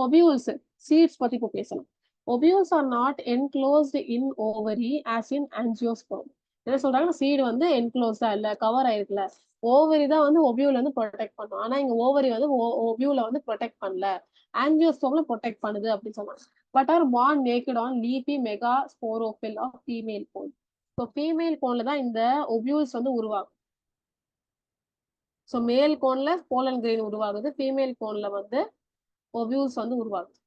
Ovules, seeds பத்தி இப்போ பேசலாம். Ovules are not enclosed in ovary as in angiosperm. என்ன சொல்றாங்கன்னா சீடு வந்து என்க்ளோஸ்டா இல்ல, கவர் ஆயிருக்குல்ல. ஓவரி தான் வந்து ஒபியூல வந்து ப்ரொடெக்ட் பண்ணும். ஆனா இங்க ஓவரி வந்து ஒபியூல வந்து ப்ரொடெக்ட் பண்ணல, ஆன்ஜியோஸ்போம்ல ப்ரொடெக்ட் பண்ணுது அப்படின்னு சொன்னாங்க. But are born naked on leafy megasporophyll of female cone. So female கோன்ல தான் இந்த ஒபியூல்ஸ் வந்து உருவாகும். ஸோ மேல் கோன்ல போலன் கிரெயின் உருவாகுது, ஃபீமேல் கோன்ல வந்து ஒபியூல்ஸ் வந்து உருவாகுது.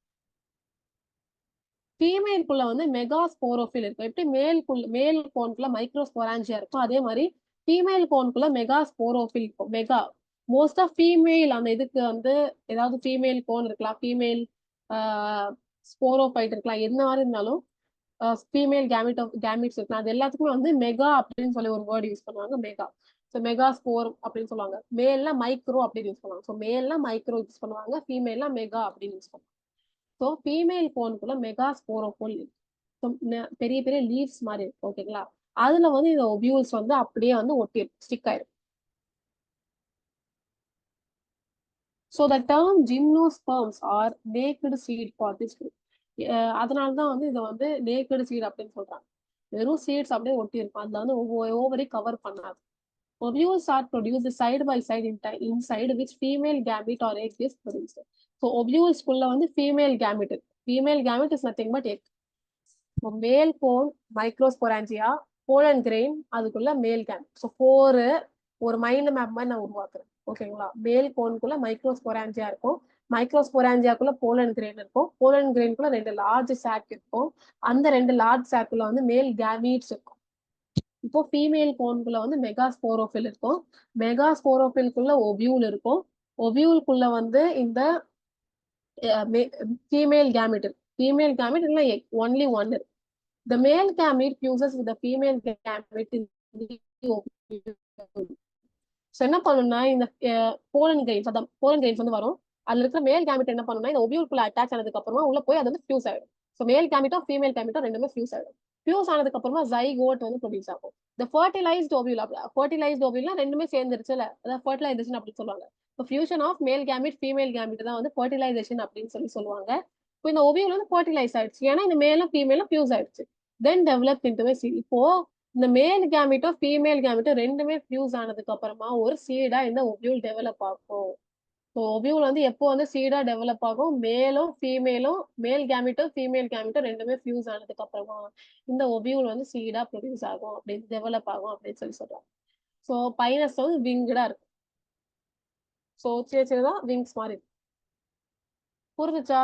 ஃபீமேல்குள்ள வந்து மெகாஸ்போரோஃபில் இருக்கும். எப்படி மேல் கோன்குள்ள மைக்ரோஸ்பொரான்ஜியா இருக்கும், அதே மாதிரி ஃபீமேல் கோன்குள்ள மெகாஸ்போரோஃபில் இருக்கும். மோஸ்டா ஃபீமேல் அந்த இதுக்கு வந்து ஏதாவது ஃபீமேல் கோன் இருக்கலாம், ஃபீமேல் ஸ்போரோஃபைட் இருக்கலாம், என்ன மாதிரி இருந்தாலும் ஃபீமேல் கேமிட்ஸ் இருக்கலாம். அது எல்லாத்துக்குமே வந்து மெகா அப்படின்னு சொல்லி ஒரு வேர்டு யூஸ் பண்ணுவாங்க, மெகா. ஸோ மெகா ஸ்போர் அப்படின்னு சொல்லுவாங்க. மேல்னா மைக்ரோ அப்படின்னு யூஸ் பண்ணுவாங்க. ஸோ மேல்னா மைக்ரோ யூஸ் பண்ணுவாங்க, ஃபீமேல்னா மெகா அப்படின்னு யூஸ் பண்ணுவாங்க. ஸோ ஃபீமேல் கோனுக்குள்ள மெகாஸ்போரோஃபோல் பெரிய பெரிய லீவ்ஸ் மாதிரி இருக்கு. ஓகேங்களா? அதுல வந்து இந்த ஒபியூல்ஸ் வந்து அப்படியே வந்து ஒட்டி ஸ்டிக் ஆயிரும். So the term gymnosperms are naked seed for this group. அதனாலதான் வந்து இதை வந்து நேக்கடு சீட் அப்படின்னு சொல்றாங்க. வெறும் சீட்ஸ் அப்படியே ஒட்டி இருக்கும், அதுல வந்து ஓவரி கவர் பண்ணாது. Ovules are produced side by side inside which female gamete or egg is produced. So ovules குள்ள வந்து female gamete. Female gamete is nothing but egg. So male cone, microsporangia, pollen grain, அதுக்குள்ள male gamete. So 4 ஒரு mind map மாதிரி நான் உருவாக்குறேன். ஓகேங்களா? மேல் கோனுக்குள்ள மைக்ரோஸ்பொரான்ஜியா இருக்கும், மைக்ரோஸ்பொரான்ஜியாக்குள்ள pollen grain இருக்கும், போலன் கிரெயின்குள்ள 2 லார்ஜ் சாக் இருக்கும், அந்த 2 லார்ஜ் சாக்குள்ள வந்து மேல் கேமீட்ஸ் இருக்கும். இப்போ ஃபீமேல் கோன்குள்ள வந்து மெகாஸ்போரோஃபில் இருக்கும், மெகாஸ்போரோஃபில்குள்ள ஒபியூல் இருக்கும், ஒபியூல்குள்ள வந்து இந்த ஃபீமேல் கேமிட் இருக்கு. ஃபீமேல் கேமிட் இல்ல ஒன்லி ஒன் இருக்கு. The male gamete fuses with the female gamete in the ovule. So என்ன பண்ணும்னா இந்த போலன் கிரெயின்ஸ், அதான் போலன் கிரெயின்ஸ் வந்து வரும். அதுல இருக்கிற மேல் கேமிட் என்ன பண்ணும்னா இந்த ஒபியூல்குள்ள அட்டாச் ஆனதுக்கு அப்புறமா உள்ள போய் அது வந்து ஃபியூஸ் ஆயிடும். ஸோ மேல் கேமிட்டும் ஃபீமேல் கேமிட்டும் ரெண்டுமே ஃபியூஸ் ஆயிடும். ஃபியூஸ் ஆனதுக்கு அப்புறமா ஜைகோட் வந்து ப்ரொடியூஸ் ஆகும். இந்த ஃபர்டிலைஸ்ட் ஓவியூல், ஃபர்டிலைஸ்ட் ஓவியூல்னா ரெண்டுமே சேர்ந்துருச்சுல, அதான் ஃபர்டிலைசேஷன் அப்படின்னு சொல்லுவாங்க. இப்போ fusion of male gamete female gamete தான் வந்து ஃபர்டிலைசேஷன் அப்படின்னு சொல்லுவாங்க. இப்போ இந்த ஓவியூல் வந்து ஃபர்டிலைஸ் ஆயிடுச்சு, ஏன்னா இந்த மேலும் ஃபீமேலும் ஃபியூஸ் ஆயிடுச்சு. தென் டெவலப் இன்டு a seed. இப்போ இந்த மேல் கேமிட்டும் ஃபீமேல் கேமிட்டும் ரெண்டுமே ஃபியூஸ் ஆனதுக்கு அப்புறமா ஒரு சீடா இந்த ஒபியூல் டெவலப் ஆகும். ஸோ ஒபியூல் வந்து எப்போ வந்து சீடா டெவலப் ஆகும், மேலும் ஃபீமேலும், மேல் கேமிட்டும் ஃபீமேல் கேமிட்டும் ரெண்டுமே ஃபியூஸ் ஆனதுக்கு அப்புறமா இந்த ஒபியூல் வந்து சீடா ப்ரொடியூஸ் ஆகும், அப்படின்னு டெவலப் ஆகும் அப்படின்னு சொல்றாங்க. ஸோ பைனஸ் வந்து விங்கடா இருக்கு. ஸோ சின்னதான் விங்ஸ் மாதிரி இருக்கு. புரிஞ்சுச்சா?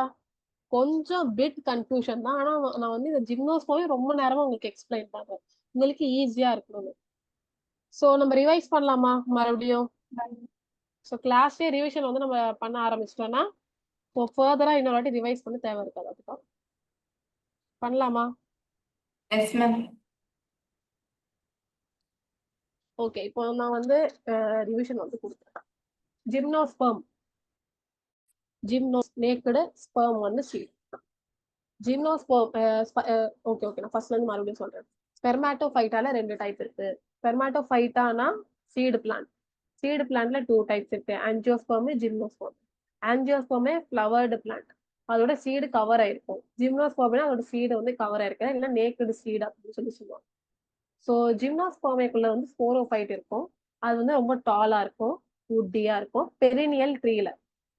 கொஞ்சம் பிட் கன்ஃபியூஷன் தான், ஆனா நான் வந்து இந்த ஜிம்னோஸ்போமே ரொம்ப நேரமா உங்களுக்கு எக்ஸ்பிளைன் பண்றேன், உங்களுக்கு ஈஸியா இருக்கணும். ஸோ நம்ம ரிவைஸ் பண்ணலாமா மறுபடியும்? ஸோ கிளாஸ்லயே ரிவிஷன் வந்து நம்ம பண்ண ஆரம்பிச்சிட்டோம்னா இப்போ ஃபர்தரா இன்னொரு வாட்டி ரிவைஸ் பண்ண தேவை இருக்காது. அதுதான் பண்ணலாமா? Yes ma'am. ஓகே, இப்போ நான் வந்து ரிவிஷன் வந்து கொடுத்துறேன். ஜிம்னோஸ்பெர்ம், நேக்கடு ஸ்பெர்ம் வந்து சீட். ஜிம்னோஸ்பெர்ம் ஓகே ஓகே, நான் ஃபர்ஸ்ட்ல இருந்து மறுபடியும் சொல்றேன். ஸ்பெர்மாட்டோஃபைட்டால 2 டைப் இருக்கு. ஸ்பெர்மாட்டோஃபைட்டானா சீடு பிளான்ட். சீடு பிளான்ட்ல 2 டைப்ஸ் இருக்கு, ஆஞ்சியோஸ்பெர்ம், ஜிம்னோஸ்பெர்ம். ஆஞ்சியோஸ்போமே ஃப்ளவர்டு பிளான்ட், அதோட சீடு கவர் ஆயிருக்கும். ஜிம்னோஸ்போம்னா அதோட சீடு வந்து கவர் ஆயிருக்காது, இல்லைன்னா நேக்கடு சீடு அப்படின்னு சொல்லுவாங்க. ஸோ ஜிம்னாஸ்போமேக்குள்ள வந்து ஸ்போரோஃபைட் இருக்கும். அது வந்து ரொம்ப டாலா இருக்கும், வுட்டியா இருக்கும், பெரினியல் ட்ரீல.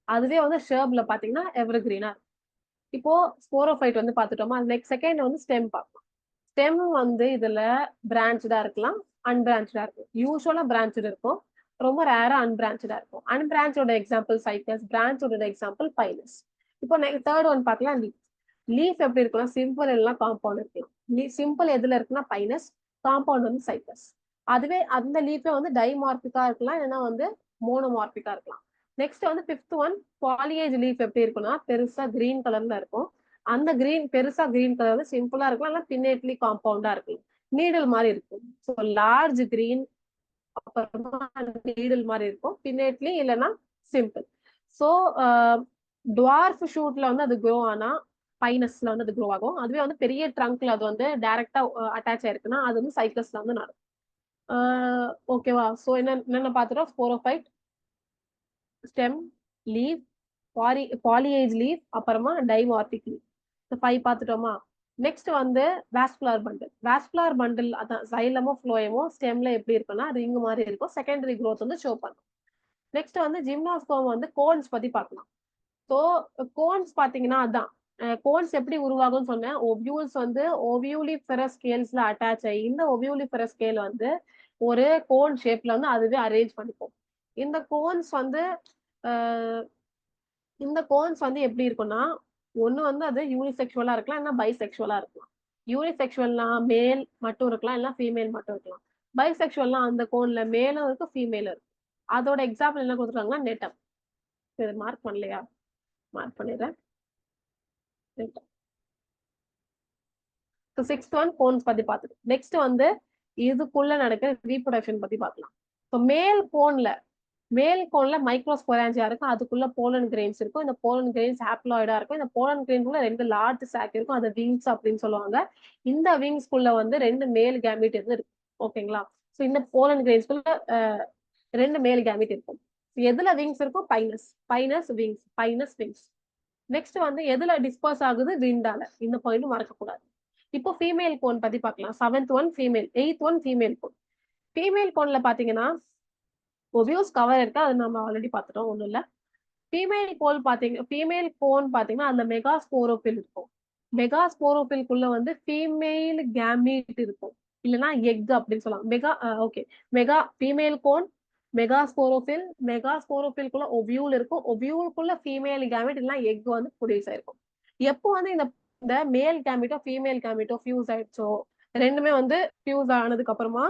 அதுவே வந்து ஷேர்ப்ல பாத்தீங்கன்னா எவர் கிரீனா. இப்போ ஸ்போரோஃபைட் வந்து பாத்துட்டோமா, நெக்ஸ்ட் செகண்ட் வந்து ஸ்டெம் பார்க்கலாம். ஸ்டெம் வந்து இதுல பிரான்ச்சா இருக்கலாம், அன்பிரான்ச்சா இருக்கும். யூஸ்வலா பிரான்ச்சட் இருக்கும், ரொம்ப ரேரா அன்பிரான்ச்சா இருக்கும். அன்பிரான்ச்சோட எக்ஸாம்பிள் சைக்கஸ், பிரான்ச்சோட எக்ஸாம்பிள் பைனஸ். இப்போ தேர்ட் ஒன் பார்க்கலாம், லீஃப். லீஃப் எப்படி இருக்குன்னா சிம்பிள் எல்லாம் காம்பவுண்ட் இருக்கலாம். சிம்பிள் எதுல இருக்குன்னா பைனஸ், காம்பவுண்ட் வந்து சைக்கஸ். அதுவே அந்த லீஃபே வந்து டைமார்பிக்கா இருக்கலாம், இல்லைன்னா வந்து மோனோமார்பிக்கா இருக்கலாம். நெக்ஸ்ட் வந்து ஃபிஃப்த் ஒன் பாலியேஜ் லீஃப் எப்படி இருக்குன்னா பெருசா கிரீன் கலர்ல இருக்கும். அந்த கிரீன் பெருசா கிரீன் கலர் வந்து சிம்பிளா இருக்கலாம், இல்ல பின்னேட்லி காம்பவுண்டா இருக்கும், நீடல் மாதிரி இருக்கும். ஸோ லார்ஜ் கிரீன், அப்புறமா நீடல் மாதிரி இருக்கும், பின்னேட்லி இல்லைன்னா சிம்பிள். ஸோ டுவார்ஃப் ஷூட்ல வந்து அது க்ரோ ஆனா பைனஸ்ல வந்து அது க்ரோ ஆகும். அதுவே வந்து பெரிய ட்ரங்க்ல அது வந்து டைரக்டா அட்டாச் ஆயிருக்குன்னா அது வந்து சைக்கஸ்ல வந்து நடக்கும். ஓகேவா? ஸோ என்னென்ன பார்த்துட்டோம்? ஸ்போரோஃபைட், ஸ்டெம், லீவ், பாலியேஜ் லீவ், அப்புறமா டைமார்பிக் லீவ். இந்த 5 பார்த்துட்டோமா? நெக்ஸ்ட் வந்து வாஸ்குலார் பண்டில். வாஸ்குலார் பண்டில் அதான் சைலமோ ஃப்ளோயமோ ஸ்டெம்ல எப்படி இருக்குன்னா ரிங் மாதிரி இருக்கும், செகண்டரி க்ரோத் வந்து ஷோ பண்ணும். நெக்ஸ்ட் வந்து ஜிம்னாஸ்போம் வந்து கோன்ஸ் பத்தி பார்க்கலாம். ஸோ கோன்ஸ் பாத்தீங்கன்னா அதான் கோன்ஸ் எப்படி உருவாகும்னு சொன்னேன். ஒபியூல்ஸ் வந்து ஓவியூலிஃபெரஸ் ஸ்கேல்ஸ்ல அட்டாச் ஆகி இந்த ஒபியூலிஃபெரஸ் ஸ்கேல் வந்து ஒரு கோன் ஷேப்ல வந்து அதுவே அரேஞ்ச் பண்ணிப்போம். இந்த கோன்ஸ் வந்து இந்த கோன்ஸ் வந்து எப்படி இருக்கும்னா ஒண்ணு வந்து அது யூனிசெக்சுவலா இருக்கலாம், இல்லைன்னா பைசெக்சுவலா இருக்கலாம். யூனிசெக்சுவல்னா மேல் மட்டும் இருக்கலாம், இல்லைன்னா ஃபீமேல் மட்டும் இருக்கலாம். பைசெக்சுவல்னா அந்த கோன்ல மேலும் இருக்கு, ஃபீமேலும் இருக்கு. அதோட எக்ஸாம்பிள் என்ன கொடுத்துருக்காங்கன்னா நெட்டம். சரி, மார்க் பண்ணலையா? மார்க் பண்ணிடுறேன். சிக்ஸ்த் ஒன் கோன்ஸ் பத்தி பார்த்துட்டு நெக்ஸ்ட் வந்து இதுக்குள்ள நடக்கிற ரீப்ரொடக்ஷன் பத்தி பார்க்கலாம். இப்போ மேல் கோன்ல மைக்ரோஸ்பொராஞ்சியா இருக்கும், அதுக்குள்ள போலன் கிரெயின்ஸ் இருக்கும். இந்த போலன் கிரெயின்ஸ் ஹாப்ளாய்டா இருக்கும். இந்த போலன் கிரெயின்குள்ள 2 லார்ஜ் சாக் இருக்கும், அது விங்ஸ் அப்படின்னு சொல்லுவாங்க. இந்த விங்ஸ்குள்ள வந்து 2 மேல் கேமிட் இருக்கு. ஓகேங்களா? ஸோ இந்த போலன் கிரெயின்ஸ்குள்ள 2 மேல் கேமிட் இருக்கும். எதுல விங்ஸ் இருக்கும்? Pinus wings, Pinus wings. Next வந்து எதுல டிஸ்பர்ஸ் ஆகுது? விண்டால. இந்த பாயிண்ட் மறக்கக்கூடாது. இப்போ ஃபீமேல் கோன் பத்தி பார்க்கலாம். 7th one female, 8th one female cone. Female கோன்ல பாத்தீங்கன்னா ஒபியூஸ் கவர் இருக்கு, அது நம்ம ஆல்ரெடி பார்த்துட்டோம், ஒண்ணும் இல்ல. ஃபீமேல் கோன் பாத்தீங்கன்னா அந்த மெகாஸ்போரோபில் இருக்கும். மெகாஸ்போரோபில்குள்ள வந்து ஃபீமேல் கேமீட் இருக்கும், இல்லைன்னா எக் அப்படின்னு சொல்லலாம். மெகா ஃபீமேல் கோன், மெகாஸ்போரோபில், மெகாஸ்போரோபில்குள்ள ஒபியூல் இருக்கும், ஒபியூலுக்குள்ள ஃபீமேல் கேமிட் இல்லைன்னா எக் வந்து ப்ரொடியூஸ் ஆயிருக்கும். எப்போ வந்து இந்த மேல் கேமிட்டோ ஃபீமேல் கேமிட்டோ ஃபியூஸ் ஆயிடுச்சோ, ரெண்டுமே வந்து ஃபியூஸ் ஆனதுக்கு அப்புறமா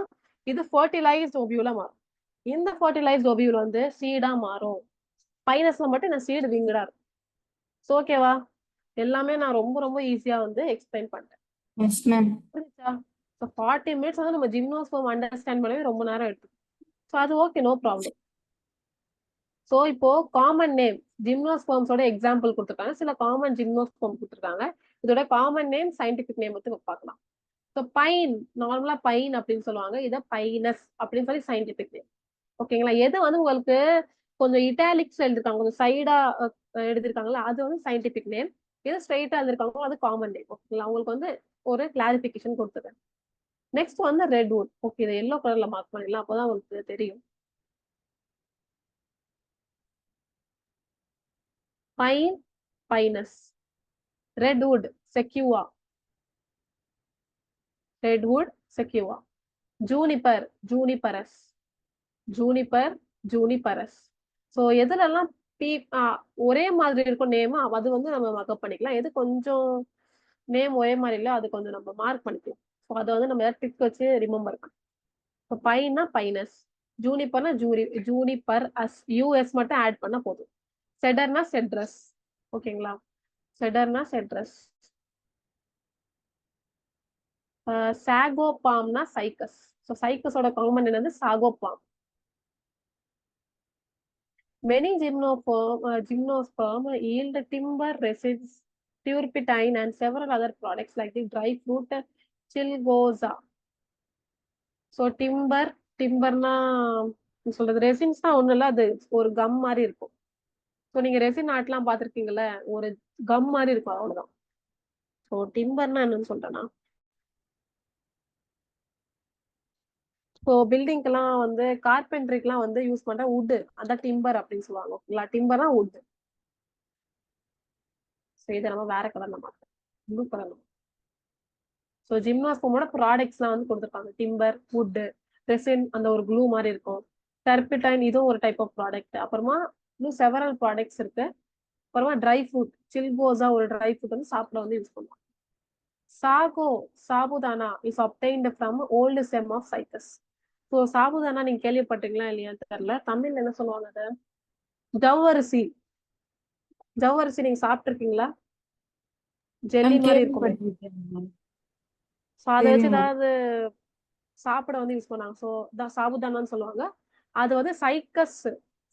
இது ஃபர்டிலைஸ்ட் ஓவியூலா மாறும். இந்த ஃபர்டிலைஸ்ட் ஓவியூல் வந்து சீடா மாறும். பைனஸ்ல மட்டும் இந்த சீடு விங்கடா இருக்கும். ஓகேவா? எல்லாமே நான் ரொம்ப ரொம்ப ஈஸியா வந்து எக்ஸ்பிளைன் பண்ணிட்டேன். Yes, ma'am. புரியுதா? 40 மினிட்ஸ் வந்து நம்ம ஜிம்னோஸ்போம் அண்டர்ஸ்டாண்ட் பண்ணவே ரொம்ப நேரம் எடுத்து. ஸோ அது ஓகே, நோ ப்ராப்ளம். ஸோ இப்போ காமன் நேம் ஜிம்னோஸ்போம்ஸோட எக்ஸாம்பிள் கொடுத்துருக்காங்க, சில காமன் ஜிம்னோஸ்போம் கொடுத்துருக்காங்க. இதோட காமன் நேம், சயின்டிபிக் நேம் வந்து பார்க்கலாம். ஸோ பைன், நார்மலா பைன் அப்படின்னு சொல்லுவாங்க, இதை பைனஸ் அப்படின்னு சொல்லி சயின்டிபிக் நேம். ஓகேங்களா? எது வந்து உங்களுக்கு கொஞ்சம் இட்டாலிக்ஸ் எழுதிருக்காங்க, கொஞ்சம் சைடா எழுதிருக்காங்களா, அது வந்து சயின்டிபிக் நேம். எது ஸ்ட்ரெயிட்டா எழுதிருக்காங்களோ அது காமன் நேம். ஓகேங்களா? உங்களுக்கு வந்து ஒரு கிளாரிபிகேஷன் கொடுத்துருக்கேன். நெக்ஸ்ட் வந்து ரெட்வுட். ஓகே, இதை எல்லோ கலர்ல மார்க் பண்ணிடலாம், அப்போதான் உங்களுக்கு தெரியும். Pine, Pinus. Redwood, Sequoia. Redwood, Sequoia. Juniper, Juniperus. Juniper, Juniperus. So எதுலெல்லாம் பி ஒரே மாதிரி இருக்கும் நேம், அது வந்து நம்ம மக்கப் பண்ணிக்கலாம். எது கொஞ்சம் நேம் ஒரே மாதிரி இல்லை, அது கொஞ்சம் நம்ம மார்க் பண்ணிக்கலாம். ஸோ அதை வந்து நம்ம டிக் வச்சு ரிமெம்பர் பண்ணலாம். இப்போ பைனா பைனஸ், ஜூனிப்பர்னா ஜூனிப்பர் அஸ், யூஎஸ் மட்டும் ஆட் பண்ணா போதும். செடர்னா செட்ரஸ். ஓகேங்களா? செடர்னா செட்ரஸ். சாகோபாம்னா சைக்கஸ். ஸோ சைக்கஸோட காமன் என்னது? சாகோபாம். Many gymnosperm yield timber resids, turpentine, and several other products like the dry fruit chilgoza. So டிம்பர்னா சொல்றது ரெசின்ஸ்னா ஒண்ணு இல்ல, அது ஒரு கம் மாதிரி இருக்கும். ஸோ நீங்க ரெசின் ஆர்ட்லாம் பார்த்துருக்கீங்கல்ல, ஒரு கம் மாதிரி இருக்கும் அவ்வளவுதான். ஸோ டிம்பர்னா என்னன்னு சொல்றேன்னா, ஸோ பில்டிங்க்கெல்லாம் வந்து கார்பென்ட்ரிக்கெல்லாம் வந்து யூஸ் பண்ற வுட், அதான் டிம்பர் அப்படின்னு சொல்லுவாங்க. ஓகேங்களா, டிம்பர்னா வுட். ஸோ இதை நம்ம வேற கலர்ல மாற்றோம், ப்ளூ கலர்ல. ஸோ ஜிம்னாஸ்போமோட ப்ராடக்ட்ஸ்லாம் வந்து கொடுத்துருக்காங்க. டிம்பர், வுட், ரெசின், அந்த ஒரு க்ளூ மாதிரி இருக்கும். டர்பிடைன், இதுவும் ஒரு டைப் ஆஃப் ப்ராடக்ட். அப்புறமா இன்னும் செவரல் ப்ராடக்ட்ஸ் இருக்கு. அப்புறமா ட்ரை ஃப்ரூட், சில்கோசா ஒரு ட்ரை ஃப்ரூட் வந்து சாப்பிட வந்து யூஸ் பண்ணுவாங்க. Sago, sabudana is obtained from old stem of cypress. So sabudana நீங்க கேள்விப்பட்டீங்களா இல்லையான்னு தெரியல. தமிழ்ல என்ன சொல்லுவாங்க அதை? ஜவ்வரிசி. ஜவ்வரிசி நீங்க சாப்பிட்டுருக்கீங்களா? ஜெல்லி மேம் மாதிரி இருக்குமே. கேள்விப்பட்டிருக்கேன் மேம். ஸோ அதை வச்சு தெரியும் மேம். ஏதாவது சாப்பிட வந்து யூஸ் பண்ணாங்க. ஸோ சாபுதானான்னு சொல்லுவாங்க. அது வந்து சைக்கஸ்,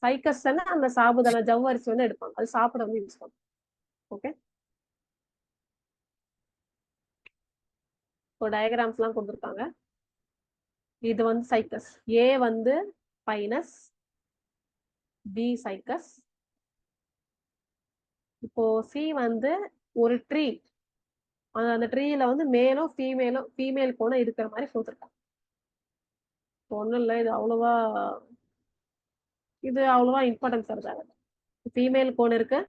சைக்கஸ் அந்த சாபுதானா ஜவ்வரிசி வந்து எடுப்பாங்க. அது சாப்பிட வந்து யூஸ் பண்ணுவாங்க. ஓகே, இப்போ டயக்ராம்ஸ் எல்லாம் கொடுத்துருக்காங்க. இது வந்து சைக்கஸ். ஏ வந்து பைனஸ், பி சைக்கஸ். இப்போ சி வந்து ஒரு ட்ரீ, அந்த ட்ரீல வந்து மேலும் ஃபீமேல் கூட இருக்கிற மாதிரி கொடுத்துருக்காங்க. ஒன்றும் இல்லை, இது அவ்வளவா இம்பார்ட்டன்ஸ் தருதாங்க. ஃபீமேல் கோன் இருக்கு,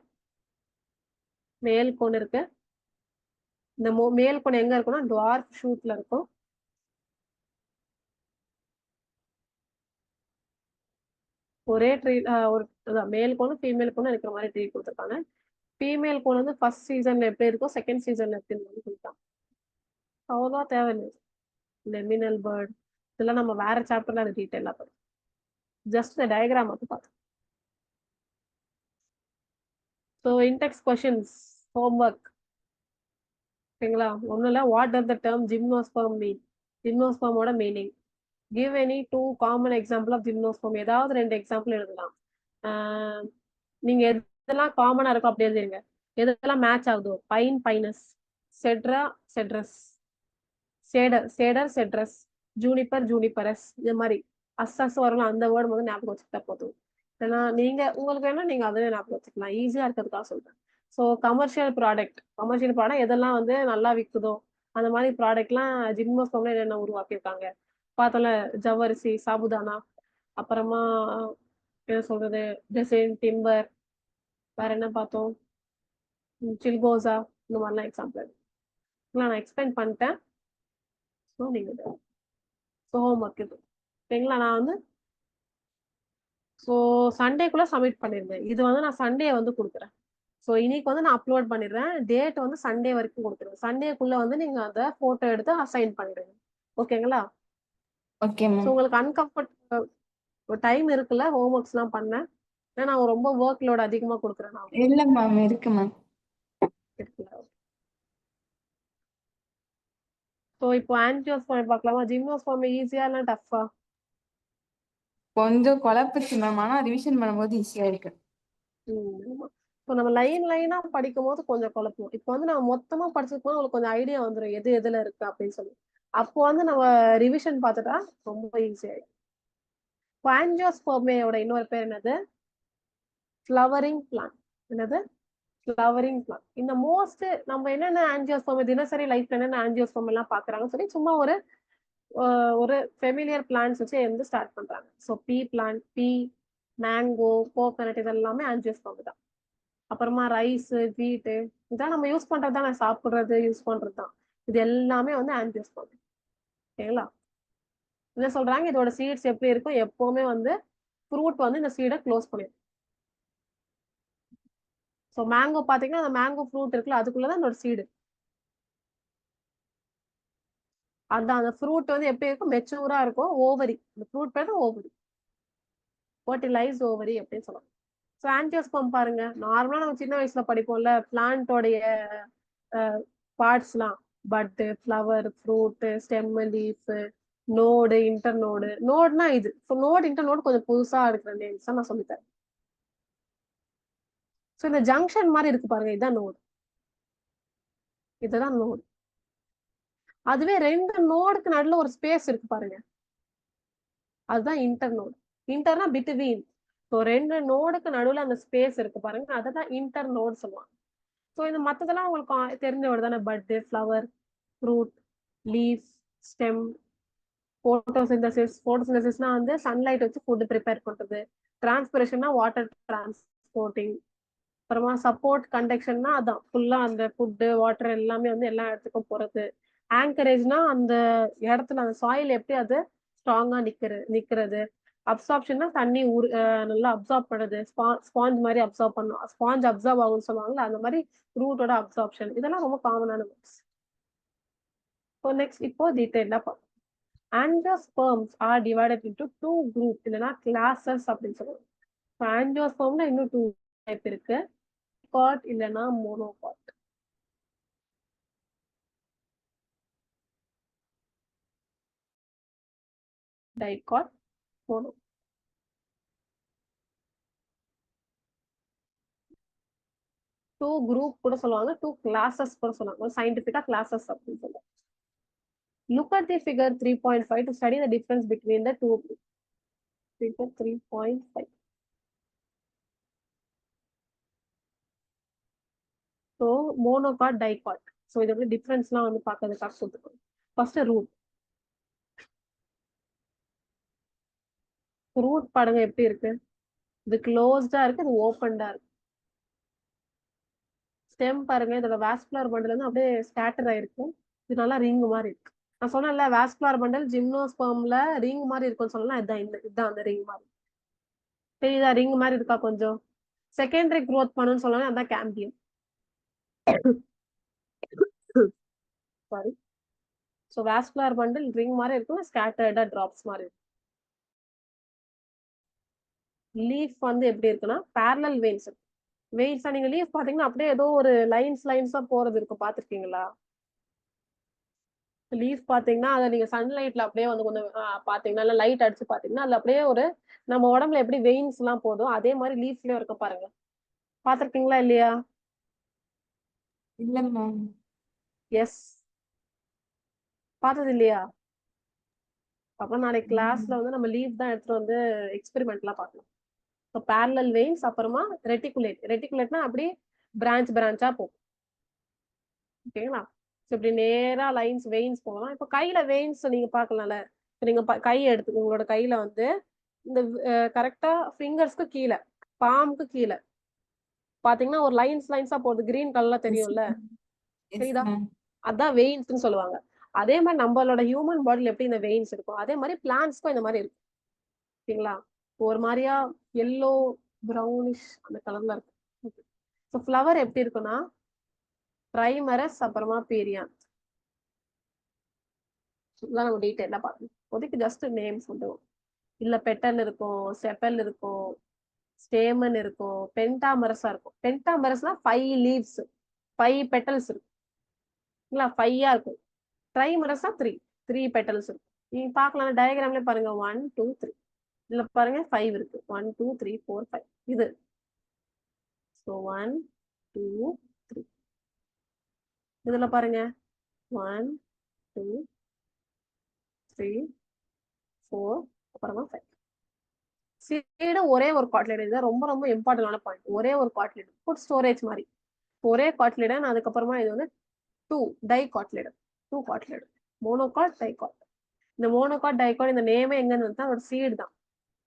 மேல் கோன் இருக்கு. இந்த மேல் கோன் எங்க இருக்குன்னா டுவார்ஃப் ஷூட்ல இருக்கும். ஒரே ட்ரீ, ஒரு மேல் கோனும் ஃபீமேல் கோனும் இருக்கிற மாதிரி ட்ரீ கொடுத்துருக்காங்க. ஃபீமேல் கோன் வந்து ஃபர்ஸ்ட் சீசன்ல எப்படி இருக்கும், செகண்ட் சீசன்ல எப்படி இருக்குன்னு சொல்லிட்டாங்க. அவ்வளோவா தேவையில்லை. லெமினல் பேர்ட் இதெல்லாம் நம்ம வேற சாப்டர்ல அது டீட்டெயிலாக பார்ப்போம். ஜஸ்ட் இந்த டயக்ராம் மட்டும் பார்த்தோம். So index questions, homework. ஓகேங்களா, ஒன்றும் இல்லை. What does the term gymnosperm mean? ஜிம்னோஸ்பெர்மோட meaning. Give any 2 common example of gymnosperm. ஏதாவது 2 எக்ஸாம்பிள் எழுதலாம். நீங்க எதெல்லாம் காமனா இருக்கும் அப்படி எழுதிருங்க. எதெல்லாம் மேட்ச் ஆகுதோ, pine Pinus, cedar Cedrus, cedar cedar Cedrus, juniper Juniperus, இந்த மாதிரி அஸ் வரலாம். அந்த வேர்டு வந்து ஞாபகம் வச்சுக்கிட்டா போதும். ஏன்னா நீங்க உங்களுக்கு வேணா நீங்க அதுவே ஞாபகம் வச்சுக்கலாம், ஈஸியா இருக்கிறதுக்காக சொல்றேன். ஸோ கமர்ஷியல் ப்ராடக்ட் எதெல்லாம் வந்து நல்லா விற்குதோ அந்த மாதிரி ப்ராடக்ட்லாம் ஜிம்னோஸ்பெர்ம்ல என்னென்ன உருவாக்கியிருக்காங்க பார்த்தோம்ல. ஜவ்வரிசி, சாபுதானா, அப்புறமா என்ன சொல்றது, டெசைன், டிம்பர், வேற என்ன பார்த்தோம், சில்கோசா, இந்த மாதிரிலாம் எக்ஸாம்பிள் நான் எக்ஸ்பிளைன் பண்ணிட்டேன். ஸோ நீங்க ஹோம்ஒர்க் இது. சரிங்களா, நான் வந்து ஸோ சண்டேக்குள்ள சப்மிட் பண்ணிருந்தேன். இது வந்து நான் சண்டே வந்து கொடுக்குறேன். ஸோ இன்னைக்கு வந்து நான் அப்லோட் பண்ணிடுறேன். டேட் வந்து சண்டே வரைக்கும் கொடுத்துருவேன். சண்டேக்குள்ள வந்து நீங்க அதை போட்டோ எடுத்து அசைன் பண்ணிடுங்க. ஓகேங்களா? Okay so ma'am. உங்களுக்கு டைம் இருக்குல்ல ஹோம்ஒர்க்ஸ் எல்லாம் பண்ண? ஏன்னா நான் ரொம்ப ஒர்க் லோட் அதிகமா கொடுக்குறேன் நான். இல்ல மேம், இருக்கு மேம். இருக்குல்ல. ஸோ இப்போ ஆன்ஜியோஸ்பர்ம் பார்க்கலாமா? ஜிம்னோஸ்பர்ம் ஈஸியா இல்லை டஃபா? கொஞ்சம் குழப்புச்சு மேம், ஆனா ரிவிஷன் பண்ணும்போது ஈஸியா இருக்கு. இப்போ நம்ம லைனா படிக்கும் போது கொஞ்சம் குழப்பம். இப்போ வந்து நம்ம மொத்தமா படிச்சதுக்கு போது உங்களுக்கு கொஞ்சம் ஐடியா வந்துடும் எது எதுல இருக்கு அப்படின்னு சொல்லி. அப்போ வந்து நம்ம ரிவிஷன் பார்த்துட்டா ரொம்ப ஈஸியாயிடும். ஆன்ஜியோஸ்பர்மோட இன்னொரு பேர் என்னது? Flowering plant. என்னது? Flowering plant. இந்த மோஸ்ட் நம்ம என்னென்ன ஆன்ஜியோஸ்பர்ம் தினசரி லைஃப்ல என்னென்ன ஆன்ஜியோஸ்பர்ம் எல்லாம் பாக்குறாங்கன்னு சொல்லி சும்மா ஒரு ஃபெமிலியர் பிளான்ட்ஸ் வச்சு எந்த ஸ்டார்ட் பண்றாங்க. ஸோ பீ பிளான்ட், மேங்கோ, கோகனட் இதெல்லாமே ஆன்ஜியோஸ்பர்ம் தான். அப்புறமா ரைஸ், வீட்டு, இதான் நம்ம யூஸ் பண்றது தான், சாப்பிடுறது யூஸ் பண்றது தான். இது எல்லாமே வந்து ஆன்ஜியோஸ்பர்ம். ஓகேங்களா? என்ன சொல்றாங்க, இதோட சீட்ஸ் எப்படி இருக்கும், எப்பவுமே வந்து ஃப்ரூட் வந்து இந்த சீடை க்ளோஸ் பண்ணிடும். ஸோ மேங்கோ பாத்தீங்கன்னா அந்த மேங்கோ ஃப்ரூட் இருக்குல்ல, அதுக்குள்ளதான் அதோட சீடு. அந்த ஃப்ரூட் வந்து எப்படி இருக்கும், மெச்சூரா இருக்கும். ஓவரி, இந்த ஃப்ரூட் பேர் ஓவரி, ஃபர்டிலைஸ்ட் ஓவரி அப்படின்னு சொல்லுவாங்க. ஸோ ஆன்ஜியோஸ்பர்ம் பாருங்க, நார்மலா நம்ம சின்ன வயசுல படிப்போம்ல பிளான்ட்டோடைய பார்ட்ஸ்லாம், bud, flower, fruit, stem, leaf, node, internode. நோடுனா இது. ஸோ நோடு, இன்டர்நோடு கொஞ்சம் புதுசா இருக்கிற நேம்ஸ் தான் நான் சொல்லித்தரேன். ஸோ இந்த ஜங்ஷன் மாதிரி இருக்கு பாருங்க, இதுதான் நோடு. இதுதான் நோடு. அதுவே 2 நோடுக்கு நடுவில் ஒரு ஸ்பேஸ் இருக்கு பாருங்க, அதுதான் இன்டர்நோடு. இன்டர்னா பிட்வீன், ஸோ 2 நோடுக்கு நடுவுல அந்த ஸ்பேஸ் இருக்கு பாருங்க, அததான் இன்டர் நோடு சொல்லுவாங்க. ஸோ இந்த மத்ததெல்லாம் உங்களுக்கு தெரிஞ்ச வேர்டு தானே. Bud, flower, fruit, leaf, stem. போட்டோசிந்தசிஸ்னா வந்து சன்லைட் வச்சு ஃபுட் ப்ரிப்பேர் பண்றது. டிரான்ஸ்பிரேஷன்னா வாட்டர் டிரான்ஸ்போர்ட்டிங். அப்புறமா சப்போர்ட் கண்டக்ஷன்னா அதான் ஃபுல்லா அந்த ஃபுட்டு வாட்டர் எல்லாமே வந்து எல்லா இடத்துக்கும் போறது. ஆங்கரேஜ்னா அந்த இடத்துல அந்த சாயில் எப்படி அது ஸ்ட்ராங்கா நிக்கிறது. அப்சார்ப்ஷன்னா தண்ணி நல்லா அப்சார்ப் பண்ணுது. ஸ்பாஞ்ச் மாதிரி அப்சார்ப் பண்ணும். ஸ்பாஞ்ச் அப்சார்ப் ஆகும்னு சொல்லுவாங்கல்ல, அந்த மாதிரி ரூட்டோட அப்சார்ப்ஷன். இதெல்லாம் ரொம்ப காமனான வேர்ட்ஸ். ஸோ நெக்ஸ்ட் இப்போ டீடைலா பார்ப்போம். Angiosperms are divided into 2 groups இல்லைன்னா classes அப்படின்னு சொல்லுவாங்க. ஆஞ்சியோஸ்பெர்ம்ல இன்னும் 2 டைப் இருக்கு. காட் இல்லைன்னா monocot. Dicot, mono. Two group கூட சொல்லுவாங்க, 2 கிளாஸஸ் கூட சொல்லுவாங்க. சயின்டிபிக்கா கிளாஸஸ் அப்படின்னு சொல்லுவாங்க. Look at the figure 3.5 to study the difference between the two groups. Figure 3.5. So monocot, dicot. So இதோட டிஃபரன்ஸ்லாம் வந்து பார்க்கறதுக்காக கொடுத்துருக்கோம். ஃபர்ஸ்ட் ரூட் பாருங்க எப்படி இருக்கு. இது க்ளோஸ்டா இருக்கு, இது ஓப்பன்டா இருக்கு. ஸ்டெம் பாருங்க, இதோட வாஸ்குலர் பண்டல் வந்து அப்படியே ஸ்கேட்டர் ஆயிருக்கு. இது நல்லா ரிங் மாதிரி இருக்கு. நான் சொன்னேன்ல வாஸ்குலர் பண்டல் ஜிம்னோஸ்பெர்ம்ல ரிங் மாதிரி இருக்கும்னு சொல்லலாம். இதுதான் அந்த ரிங் மாதிரி. தெரியுதா ரிங் மாதிரி இருக்கா கொஞ்சம். செகண்டரி க்ரோத் பண்ணுன்னு சொல்லலாம், அதான் cambium. Sorry. So vascular bundle ring மாதிரி இருக்கும், ஸ்கேட்டர்டா டிராப்ஸ் மாதிரி இருக்கும். லீஃப் வந்து எப்படி இருக்குன்னா பேரலல் வெயின்ஸ் இருக்கு. வெயின்ஸா நீங்க லீஃப் பாத்தீங்கன்னா அப்படியே ஏதோ ஒரு லைன்ஸா போறது இருக்கும், பாத்திருக்கீங்களா? லீஃப் பாத்தீங்கன்னா அதை நீங்க சன்லைட்ல அப்படியே வந்து கொஞ்சம் பாத்தீங்கன்னா லைட் அடிச்சு பாத்தீங்கன்னா அதுல அப்படியே ஒரு நம்ம உடம்புல எப்படி வெயின்ஸ் எல்லாம் போதும் அதே மாதிரி லீஃப்லயும் இருக்க பாருங்க. பாத்திருக்கீங்களா இல்லையா? இல்ல மேம். எஸ். பார்த்தது இல்லையா? அப்ப நாளைக்கு கிளாஸ்ல வந்து நம்ம லீவ் தான் எடுத்துட்டு வந்து எக்ஸ்பெரிமெண்ட்லாம் பார்க்கலாம். ஸோ பேரலல் வெயின்ஸ், அப்புறமா ரெட்டிகுலேட்னா அப்படி பிரான்ச்சா போகும். ஓகேங்களா? ஸோ இப்படி நேரா லைன்ஸ் வெயின்ஸ் போகலாம். இப்போ கையில வெயின்ஸ் நீங்க பார்க்கலாம்ல. நீங்க கையை எடுத்து உங்களோட கையில வந்து இந்த கரெக்டா ஃபிங்கர்ஸ்க்கு கீழே, பாம்க்கு கீழே பாத்தீங்கன்னா ஒரு லைன்ஸா போகுது, கிரீன் கலர்ல தெரியும்ல. தெரியுதா? அதான் வெயின்ஸ்ன்னு சொல்லுவாங்க. அதே மாதிரி நம்மளோட ஹியூமன் பாடியில எப்படி இந்த வெயின்ஸ் இருக்கும், அதே மாதிரி பிளான்ட்ஸ்க்கும் இந்த மாதிரி இருக்கும். ஓகேங்களா? ஒரு மாதிரியா எல்லோ ப்ரௌனிஷ் அந்த கலர்ல இருக்கும். ஸோ ஃப்ளவர் எப்படி இருக்குன்னா ட்ரைமரஸ், அப்புறமா பீரியான். இதெல்லாம் நம்ம டீட்டெயிலா பார்க்கணும். இப்போதைக்கு ஜஸ்ட் நேம்ஸ் மட்டும். இல்ல பெட்டல் இருக்கும், செப்பல் இருக்கும், ஸ்டேமன் இருக்கும், பென்டாமரஸா இருக்கும். பென்டாமரஸ்னா 5 லீவ்ஸ், 5 பெட்டல்ஸ் இருக்கும். 5ஆ இருக்கும். ட்ரைமரஸா 3 பெட்டல்ஸ் இருக்கும். நீங்க பார்க்கலாம் டயக்ராம்ல பாருங்க 1 2 3. இதுல பாருங்க 5 இருக்கு. 1 2 3 4 5. இது ஸோ 1 2 3. இதுல பாருங்க 1 2 3 4 அப்புறமா 5. சீடு ஒரே ஒரு காட்லேட். இதுதான் ரொம்ப ரொம்ப இம்பார்ட்டன்டான பாயிண்ட். ஒரே ஒரு காட்லேட், ஃபுட் ஸ்டோரேஜ் மாதிரி ஒரே காட்லேடன். அதுக்கப்புறமா இது வந்து 2 டைகாட்லேடன். 2 காட்லேடன், மோனோகாட், டைகாட். இந்த மோனோகாட், டைகாட் இந்த நேமே எங்கன்னு வந்து ஒரு சீடு தான்.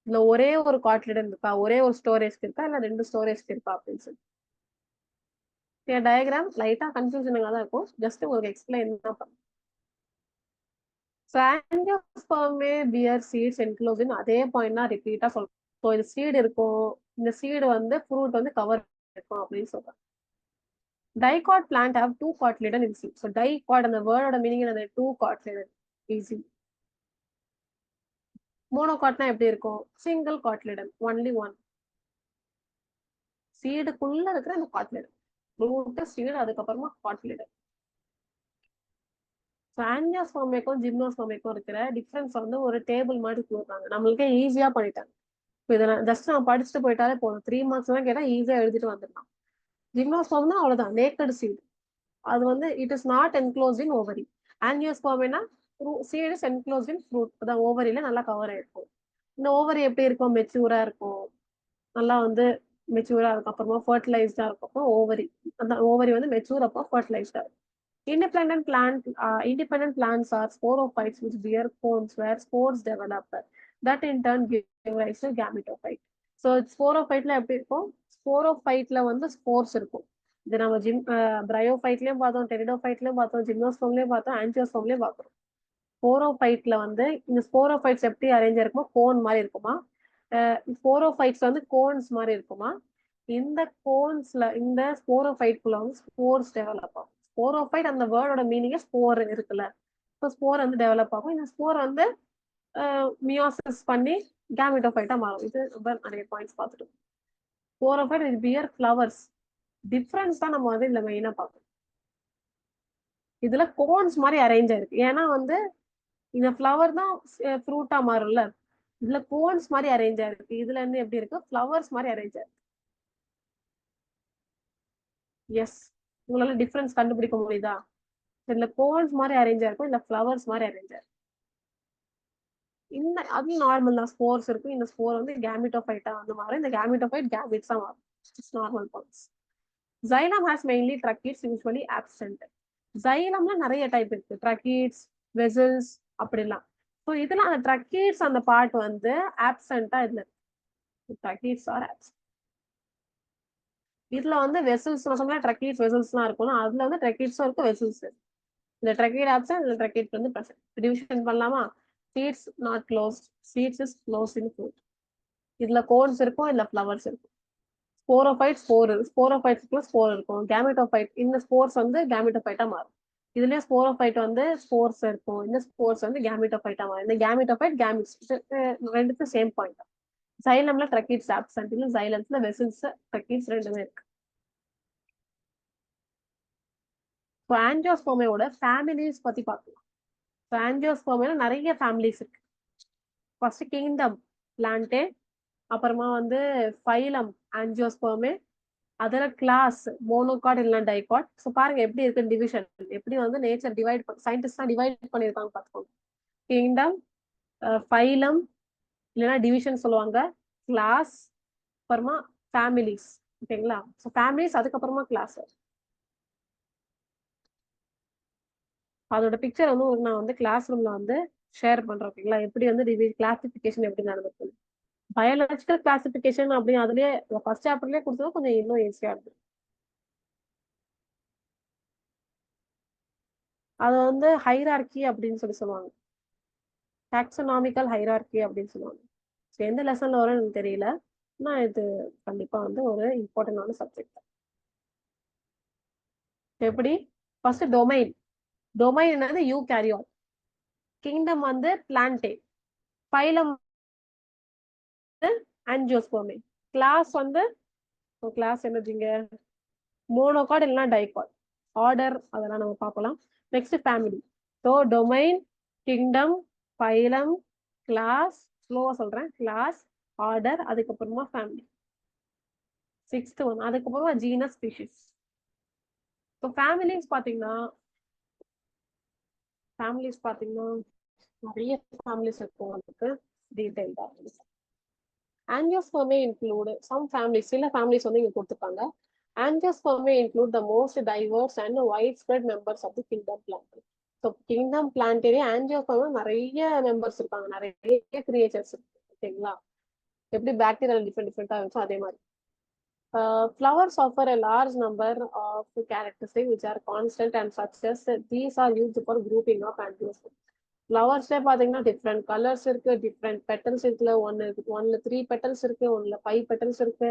இதுல ஒரே ஒரு காட்லேடன் இருக்கா, ஒரே ஒரு ஸ்டோரேஜ் இருக்கா, இல்ல 2 ஸ்டோரேஜ் இருக்கா அப்படின்னு சொல்லி. டயக்ராம் லைட்டா கன்ஃபியூஷனாக தான் இருக்கும். ஜஸ்ட் உங்களுக்கு எக்ஸ்பிளைன் தான் பண்ணும். பியர் சீட்ஸ் என்க்ளோஸ் இன் அதே பாயிண்ட் தான் ரிப்பீட்டா சொல்றோம். ஸோ இது சீடு இருக்கும், இந்த சீடு வந்து ஃப்ரூட் வந்து கவர் இருக்கும் அப்படின்னு சொல்றாங்க. Dicot plant have 2 cotyledon in seed. So dicot அந்த வேர்டோட மீனிங் அந்த 2 காட்லேடன் ஈஸி. மோனோகாட்னா எப்படி இருக்கும்? Single காட்லேடன், only 1. சீடுக்குள்ள இருக்கிற அந்த காட்லேடன், ரூட் சீடு அதுக்கப்புறமா காட்லேடன். ஆஞ்சியோஸ்பெர்முக்கும் ஜிம்னோஸ்பெர்முக்கும் இருக்கிற டிஃபரன்ஸ் வந்து ஒரு டேபிள் மாதிரி கொடுத்தாங்க. நம்மளுக்கே ஈஸியா பண்ணிட்டாங்க. இதை ஜஸ்ட் நம்ம படிச்சுட்டு போயிட்டாலே போதும். 3 மார்க்ஸ் தான் கேட்டா ஈஸியா எழுதிட்டு வந்துடலாம். ஜிம்னோஸ்பெர்ம்னா அவ்வளவுதான், நேக்கட் சீடு. அது வந்து it is not enclosed in ovary. ஆஞ்சியோஸ்பெர்ம்னா seed is enclosed in fruit. அதான் ஓவரியில நல்லா கவர் ஆயிருக்கும். இந்த ஓவரி எப்படி இருக்கும்? மெச்சூரா இருக்கும். நல்லா வந்து மெச்சூரா இருக்கும், அப்புறமா ஃபர்டிலைஸ்டா இருக்கும், அப்போ ஓவரி, அந்த ஓவரி வந்து மெச்சூர் அப்போ ஃபர்டிலைஸ்டா இருக்கும். Independent plants are sporophytes which bear cones where spores develop that in turn give rise to gametophyte. So ஸ்போரோஃபைட்ல எப்படி இருக்கும், ஸ்போரோஃபைட்ல வந்து ஸ்போர்ஸ் இருக்கும். இது நம்ம பிரையோஃபைட்லயும் பார்த்தோம், டெரிடோஃபைட்லயும் பார்த்தோம், ஜிம்னோஸ்போம்லயும் பார்த்தோம், ஆன்ஜியோஸ்போம்லயும் பார்த்தோம். ஸ்போரோஃபைட்ல வந்து இந்த ஸ்போரோஃபைட்ஸ் எப்படி அரேஞ்ச் இருக்குமா, கோன் மாதிரி இருக்குமா, ஸ்போரோஃபைட்ஸ் வந்து கோன்ஸ் மாதிரி இருக்குமா, இந்த கோன்ஸ்ல இந்த ஸ்போரோஃபைட்குள்ள வந்து ஸ்போர்ஸ் டெவலப் ஆகும். ஸ்போரோஃபைட் அந்த வேர்டோட மீனிங்கே ஸ்போர் இருக்குல்ல, இப்போ ஸ்போர் வந்து டெவலப் ஆகும். இந்த ஸ்போர் வந்து மியோசிஸ் பண்ணி கேமிட்டோஃபைட்டா மாறும். இது ரொம்ப நிறைய பாயிண்ட்ஸ் பார்த்துட்டோம். Sporophyte with bear flowers, difference தான் நம்ம வந்து இதுல மெயினா பார்க்கணும். இதுல கோன்ஸ் மாதிரி அரேஞ்ச் ஆயிருக்கு, ஏன்னா வந்து இந்த ஃப்ளவர் தான் ஃப்ரூட்டா மாறும்ல, இதுல கோன்ஸ் மாதிரி அரேஞ்ச் ஆயிருக்கு. இதுல இருந்து எப்படி இருக்கு, ஃப்ளவர்ஸ் மாதிரி அரேஞ்ச் ஆயிருக்கு. எஸ், உங்களால டிஃபரன்ஸ் கண்டுபிடிக்க முடியுதா, இதுல கோன்ஸ் மாதிரி அரேஞ்ச் ஆயிருக்கும், இல்ல ஃப்ளவர்ஸ் மாதிரி அரேஞ்ச் ஆயிருக்கும். இந்த அது நார்மல் தான், ஸ்போர்ஸ் இருக்கும், இந்த ஸ்போர் வந்து கேமிட்டோஃபைட்டா வந்து மாறும், இந்த கேமிட்டோஃபைட் கேமிட்ஸா மாறும். It's normal points. Xylem has mainly tracheids, usually absent. Xylemல நிறைய டைப் இருக்கு, tracheids, vessels அப்படிலாம். ஸோ இதுல அந்த tracheids அந்த பார்ட் வந்து ஆப்சென்ட்டா இதுல இருக்கு. tracheids are absent. இதுல வந்து வெசல்ஸ் சொன்னா tracheids வெசல்ஸ்லாம் இருக்கும், அதுல வந்து tracheidsம் இருக்கு, வெசல்ஸ் இருக்கு. இந்த trachid ஆப்சென்ட், இந்த trachid வந்து present. டிவிஷன் பண்ணலாமா, seeds not closed, seeds is closed in fruit. இதுல கோன்ஸ் இருக்கும், இல்ல ஃப்ளவர்ஸ் இருக்கும். ஸ்போரோஃபைட் ஸ்போரோஃபைட்ஸ்க்குள்ள ஸ்போர் இருக்கும், கேமிட்டோஃபைட் இந்த ஸ்போர்ஸ் வந்து கேமிட்டோஃபைட்டா மாறும். இதுலயே ஸ்போரோஃபைட் வந்து ஸ்போர்ஸ் இருக்கும், இந்த ஸ்போர்ஸ் வந்து கேமிட்டோஃபைட்டா மாறும். இந்த கேமிட்டோஃபைட் கேமிட்ஸ் ரெண்டுக்கும் சேம் பாயிண்ட் தான். சைலம்ல ட்ரக்கிட்ஸ் ஆப்சென்ட், இல்ல சைலம்ஸ்ல வெசல்ஸ் ட்ரக்கிட்ஸ் ரெண்டுமே இருக்கு. இப்போ ஆஞ்சியோஸ்போமையோட ஃபேமிலிஸ் பத்தி பார்க்கலாம். இப்போ ஆஞ்சியோஸ்போமையில நிறைய ஃபேமிலிஸ் இருக்கு. ஃபர்ஸ்ட் கிங்டம் பிளான்டே, அப்புறமா வந்து ஃபைலம் ஆஞ்சியோஸ்போமே, அதுல கிளாஸ் மோனோகாட் இல்லைன்னா டைகாட். ஸோ பாருங்க எப்படி இருக்கு டிவிஷன், எப்படி வந்து நேச்சர் டிவைட் சயின்டிஸ்ட் தான் டிவைட் பண்ணியிருக்காங்க பார்த்துக்கோங்க. கிங்டம், ஃபைலம் இல்லைன்னா டிவிஷன் சொல்லுவாங்க, கிளாஸ், அப்புறமா ஃபேமிலிஸ். ஓகேங்களா, ஸோ ஃபேமிலிஸ் அதுக்கப்புறமா கிளாஸ். அதோட பிக்சர் வந்து நான் வந்து கிளாஸ் ரூம்ல வந்து ஷேர் பண்றேன். ஓகேங்களா, எப்படி வந்து கிளாசிபிகேஷன் எப்படி நடந்திருக்கு, பயாலஜிக்கல் கிளாசிபிகேஷன் அப்படின்னு அதுலயே ஃபர்ஸ்ட் சாப்டர்லயே கொடுத்தா கொஞ்சம் இன்னும் ஈஸியா இருக்கு. அது வந்து ஹைரார்கி அப்படின்னு சொல்லுவாங்க, டாக்ஸனாமிக்கல் ஹைரார்கி அப்படின்னு சொல்லுவாங்க. எந்த லெசன்ல வரும் எனக்கு தெரியல, ஆனா இது கண்டிப்பா வந்து ஒரு இம்பார்ட்டன்டான சப்ஜெக்ட். எப்படி, ஃபர்ஸ்ட் டொமைன், டொமைன் என்னது யூகேரியாட், கிங்டம் வந்து பிளான்டே, ஃபைலம் ஆஞ்சியோஸ்போமே, கிளாஸ் வந்து கிளாஸ் என்னதுங்க மோனோகாட் இல்லைன்னா டைகாட், ஆர்டர் அதெல்லாம் நம்ம பார்க்கலாம். Next family, so domain, kingdom, phylum, class, ஸ்லோவா சொல்றேன், கிளாஸ், ஆர்டர், அதுக்கப்புறமா ஃபேமிலி. சிக்ஸ்த் ஒன், அதுக்கப்புறமா ஜீனஸ் ஸ்பீஷிஸ். ஸோ ஃபேமிலிஸ் பார்த்தீங்கன்னா நிறைய ஃபேமிலிஸ் இருக்கும், அதுக்கு டீடைல்டா. Angiospermae include some families, சில ஃபேமிலிஸ் வந்து இங்க கொடுத்துருக்காங்க. Angiospermae include the most diverse and widespread members of the kingdom plant. ஸோ கிங்டம் பிளான்ட்லயே ஆஞ்சியோஸ்பர்மா நிறைய மெம்பர்ஸ் இருக்காங்க, நிறைய கிரியேச்சர்ஸ் இருக்கு. ஓகேங்களா, எப்படி பாக்டீரியா டிஃப்ரெண்டா இருந்துச்சோ அதே மாதிரி. Flowers offer a large number of characteristics which are constant and success. These are used for grouping of angiosperm. ஃப்ளவர்ஸ்ல பாத்தீங்கன்னா டிஃப்ரெண்ட் கலர்ஸ் இருக்கு, டிஃப்ரெண்ட் பெட்டல்ஸ் இருக்குல்ல, ஒன்ல 3 பெட்டல்ஸ் இருக்கு, ஒன்ல 5 பெட்டல்ஸ் இருக்கு,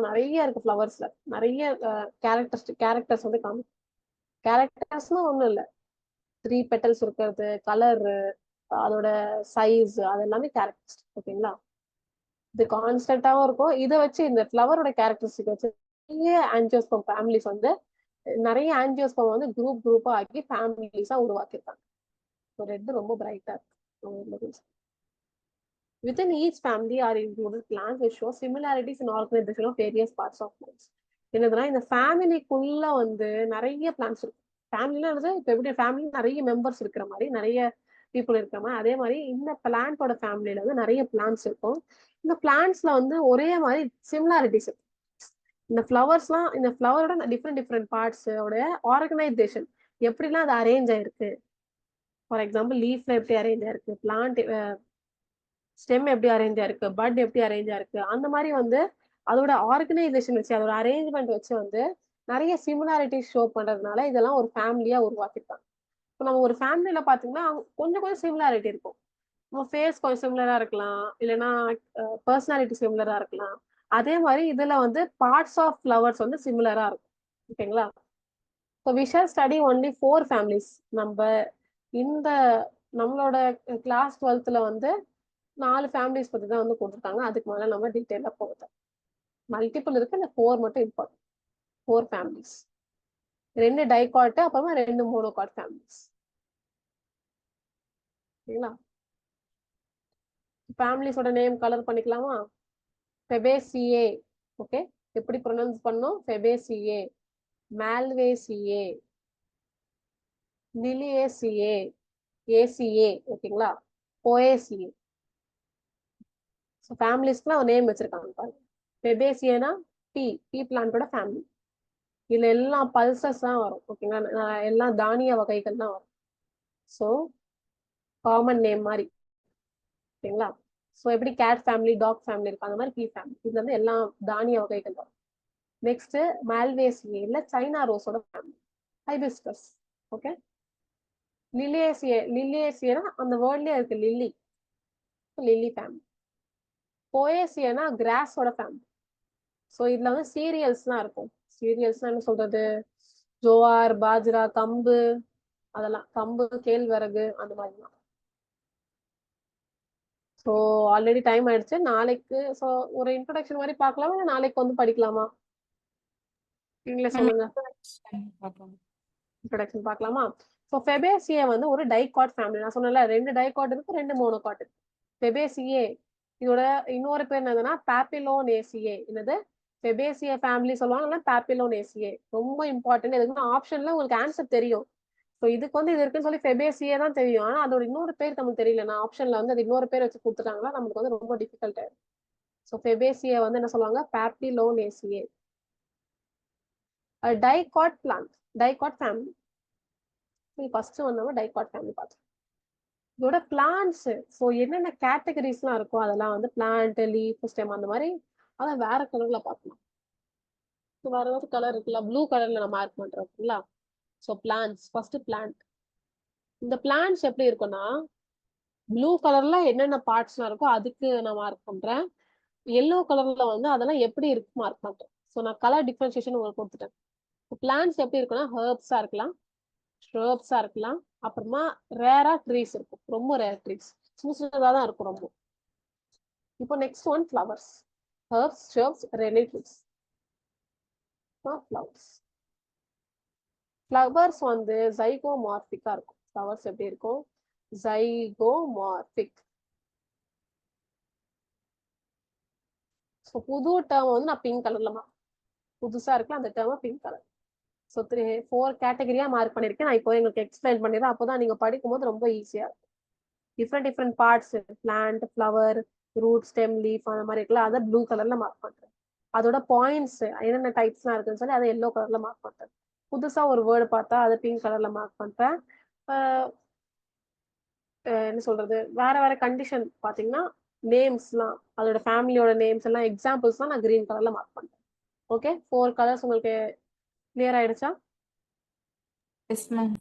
நிறைய இருக்கு ஃப்ளவர்ஸ்ல. நிறைய கேரக்டர்ஸ் வந்து காணும். கேரக்டர்ஸ்னா ஒண்ணும் இல்ல, 3 பெட்டல்ஸ் இருக்கிறது, கலர், அதோட சைஸ், அது எல்லாமே கேரக்டர்ஸ். ஓகேங்களா, இது கான்ஸ்டன்டாவும் இருக்கும். இதை வச்சு இந்த ஃப்ளவரோட கேரக்டரிஸ்டிக் வச்சு நிறைய ஆஞ்சியோஸ்பர்ம் ஃபேமிலிஸ் வந்து நிறைய ஆஞ்சியோஸ்பர்ம் வந்து குரூப்பா ஆக்கி ஃபேமிலிஸா உருவாக்கியிருக்காங்க. ரெட் ரொம்ப பிரைட்டா இருக்கு. Within each family are included plants which show similarities in organization of various parts of plants. என்னதுன்னா இந்த ஃபேமிலிக்குள்ள வந்து நிறைய பிளான்ஸ் இருக்கு. ஃபேமிலினா இப்ப எப்படி ஃபேமிலி நிறைய மெம்பர்ஸ் இருக்கிற மாதிரி நிறைய பீப்புள் இருக்கிற மாதிரி அதே மாதிரி இந்த பிளான்ட்டோட ஃபேமிலியில வந்து நிறைய பிளான்ட்ஸ் இருக்கும். இந்த பிளான்ட்ஸ்ல வந்து ஒரே மாதிரி சிமிலாரிட்டிஸ் இருக்கும். இந்த ஃப்ளவரோட டிஃப்ரெண்ட் டிஃப்ரெண்ட் பார்ட்ஸோட ஆர்கனைசேஷன் எப்படிலாம் அது அரேஞ்ச் ஆயிருக்கு. ஃபார் எக்ஸாம்பிள் லீஃப்ல எப்படி அரேஞ்ச் ஆயிருக்கு, பிளான்ட் ஸ்டெம் எப்படி அரேஞ்ச் ஆயிருக்கு, பட் எப்படி அரேஞ்ச் ஆயிருக்கு, அந்த மாதிரி வந்து அதோட ஆர்கனைசேஷன் வச்சு அதோட அரேஞ்ச்மெண்ட் வச்சு வந்து நிறைய சிமிலாரிட்டிஸ் ஷோ பண்றதுனால இதெல்லாம் ஒரு ஃபேமிலியா உருவாக்கிருக்காங்க. இப்போ நம்ம ஒரு ஃபேமிலியில பாத்தீங்கன்னா கொஞ்சம் கொஞ்சம் சிமிலாரிட்டி இருக்கும். நம்ம ஃபேஸ் கொஞ்சம் சிமிலரா இருக்கலாம், இல்லைன்னா பர்சனாலிட்டி சிமிலரா இருக்கலாம். அதே மாதிரி இதுல வந்து பார்ட்ஸ் ஆஃப் ஃப்ளவர்ஸ் வந்து சிமிலரா இருக்கும். ஓகேங்களா? So we shall study only 4 families. நம்ம இந்த நம்மளோட கிளாஸ் 12th வந்து 4 ஃபேமிலிஸ் பத்தி தான் வந்து கொடுத்துருக்காங்க. அதுக்கு மேல நம்ம டீட்டெயிலா போகுது. மல்டிபிள் இருக்கு, இந்த 4 மட்டும் இம்பார்ட்டன்ட். 4 ஃபேமிலிஸ், 2 டைகாட், அப்புறமா 2 மோனோகாட் ஃபேமிலிஸ். சரிங்களா? ஃபேமிலிஸோட நேம் கலர் பண்ணிக்கலாமா? ஃபெபேசியே. ஓகே, எப்படி ப்ரொனவுன்ஸ் பண்ணோம்? ஃபெபேசியே, மால்வேசியே, லிலியேசியே, ஏசிஏ. ஓகேங்களா? போஏசியே. ஸோ ஃபேமிலிஸ்க்குலாம் நேம் வச்சிருக்காங்க பாருங்க. ஃபெபேசியேனா பீ பிளான்ட்டோட ஃபேமிலி. இதுல எல்லாம் பல்சஸ் தான் வரும். ஓகேங்களா? எல்லாம் தானிய வகைகள் தான் வரும். ஸோ காமன் நேம் மாதிரி. ஓகேங்களா? ஸோ எப்படி கேட் ஃபேமிலி, டாக் ஃபேமிலி இருக்கு, அந்த மாதிரி பீ ஃபேமிலி. இதுல வந்து எல்லாம் தானிய வகைகள் வரும். நெக்ஸ்ட் மால்வேசியேல சைனா ரோஸோட ஃபேமிலி, ஹைபிஸ்கஸ். ஓகே, லிலியேசியனா அந்த வேர்ட்லயே இருக்கு லில்லி, லில்லி ஃபேமிலி. போயேசியனா கிராஸோட ஃபேமிலி. ஸோ இதுல வந்து சீரியல்ஸ்லாம் இருக்கும். சீரியல்ஸ்னா என்ன சொல்றது? ஜோவார், பாஜ்ரா, கம்பு, அதெல்லாம் கம்பு, கேழ்வரகு, அந்த மாதிரிலாம். ஸோ ஆல்ரெடி டைம் ஆயிடுச்சு. நாளைக்கு ஸோ ஒரு இன்ட்ரோடக்ஷன் மாதிரி பார்க்கலாமா, இல்லை நாளைக்கு வந்து படிக்கலாமா? நீங்களே சொல்லுங்க. இன்ட்ரோடக்ஷன் பார்க்கலாமா? ஸோ ஃபெபேசியே வந்து ஒரு டைகாட் ஃபேமிலி. நான் சொன்னல 2 டைகாட் இருக்கு, 2 மோனோகாட் இருக்கு. ஃபெபேசியே இதோட இன்னொரு பேர் என்னதுன்னா பாப்பிலோனேசியே. என்னது? ஃபெபேசியே ஃபேமிலி சொல்லுவாங்க, பாப்பிலோனேசியே. ரொம்ப இம்பார்ட்டன்ட். எதுக்குன்னா ஆப்ஷன்ல உங்களுக்கு ஆன்சர் தெரியும். ஸோ இதுக்கு வந்து இது இருக்குன்னு சொல்லி ஃபெபேசியே தான் தெரியும், ஆனா அதோட இன்னொரு பேர் நமக்கு தெரியல. நான் ஆப்ஷன்ல வந்து அது இன்னொரு பேர் வச்சு கொடுத்துட்டாங்கன்னா நமக்கு வந்து ரொம்ப டிஃபிகல்ட் ஆயிடும். ஸோ ஃபெபேசியே வந்து என்ன சொல்லுவாங்க? Papilionaceae. Dicot plant, dicot family. First வந்து டைகாட் ஃபேமிலி பார்த்தோம். இதோட பிளான்ட்ஸ் ஸோ என்னென்ன கேட்டகரிஸ்லாம் இருக்கோ அதெல்லாம் வந்து பிளான்ட், லீஃப், ஸ்டெம், அந்த மாதிரி அதான் வேற கலர்ல பார்க்கலாம். வேற ஏதாவது கலர் இருக்குல்ல, ப்ளூ கலர்ல நம்ம மார்க் பண்றோம். ஓகேங்களா? So plants, first plant. இந்த பிளான்ட்ஸ் எப்படி இருக்குன்னா ப்ளூ கலர்ல என்னென்ன பார்ட்ஸ்லாம் இருக்கோ அதுக்கு நான் மார்க் பண்றேன். எல்லோ கலர்ல வந்து அதெல்லாம் எப்படி இருக்கு மார்க் பண்றேன். ஸோ நான் கலர் டிஃபரன்சியேஷன் உங்களுக்கு கொடுத்துட்டேன். பிளான்ட்ஸ் எப்படி இருக்குன்னா ஹெர்ப்ஸா இருக்கலாம், ஷ்ரப்ஸா இருக்கலாம், அப்புறமா ரேரா ட்ரீஸ் இருக்கும், ரொம்ப ரேர் ட்ரீஸ், சின்ன சின்னதா தான் இருக்கும் ரொம்ப. இப்போ next one flowers. Herbs, shrubs, Rennie trees. Flowers. Flowers வந்து ஜைகோமார்பிக்கா இருக்கும். ஃப்ளவர்ஸ் எப்படி இருக்கும்? ஜைகோமார்பிக். ஸோ புது டேர்ம் வந்து நான் பிங்க் கலர்ல புதுசா இருக்கலாம் அந்த டேர்ம் பிங்க் கலர். ஸோ 4 கேட்டகரியா மார்க் பண்ணிருக்கேன். நான் இப்போ உங்களுக்கு எக்ஸ்பிளைன் பண்ணிடுறேன். அப்போதான் நீங்க படிக்கும்போது ரொம்ப ஈஸியா இருக்கும். Different different parts, plant, flower, root, stem, leaf, அந்த மாதிரி இருக்குல்ல, அதை ப்ளூ கலர்ல மார்க் பண்றேன். அதோட பாயிண்ட்ஸ் என்னென்ன டைப்ஸ்லாம் இருக்குன்னு சொல்லி அதை எல்லோ கலர்ல மார்க் பண்றேன். புதுசா ஒரு வேர்டு பார்த்தா அதை பிங்க் கலர்ல மார்க் பண்றேன். என்ன சொல்றது, வேற வேற கண்டிஷன் பாத்தீங்கன்னா நேம்ஸ்லாம், அதோட ஃபேமிலியோட நேம்ஸ் எல்லாம் எக்ஸாம்பிள்ஸ்லாம் நான் கிரீன் கலர்ல மார்க் பண்றேன். ஓகே, 4 கலர்ஸ் உங்களுக்கு கிளியர் ஆயிடுச்சா? Yes ma'am.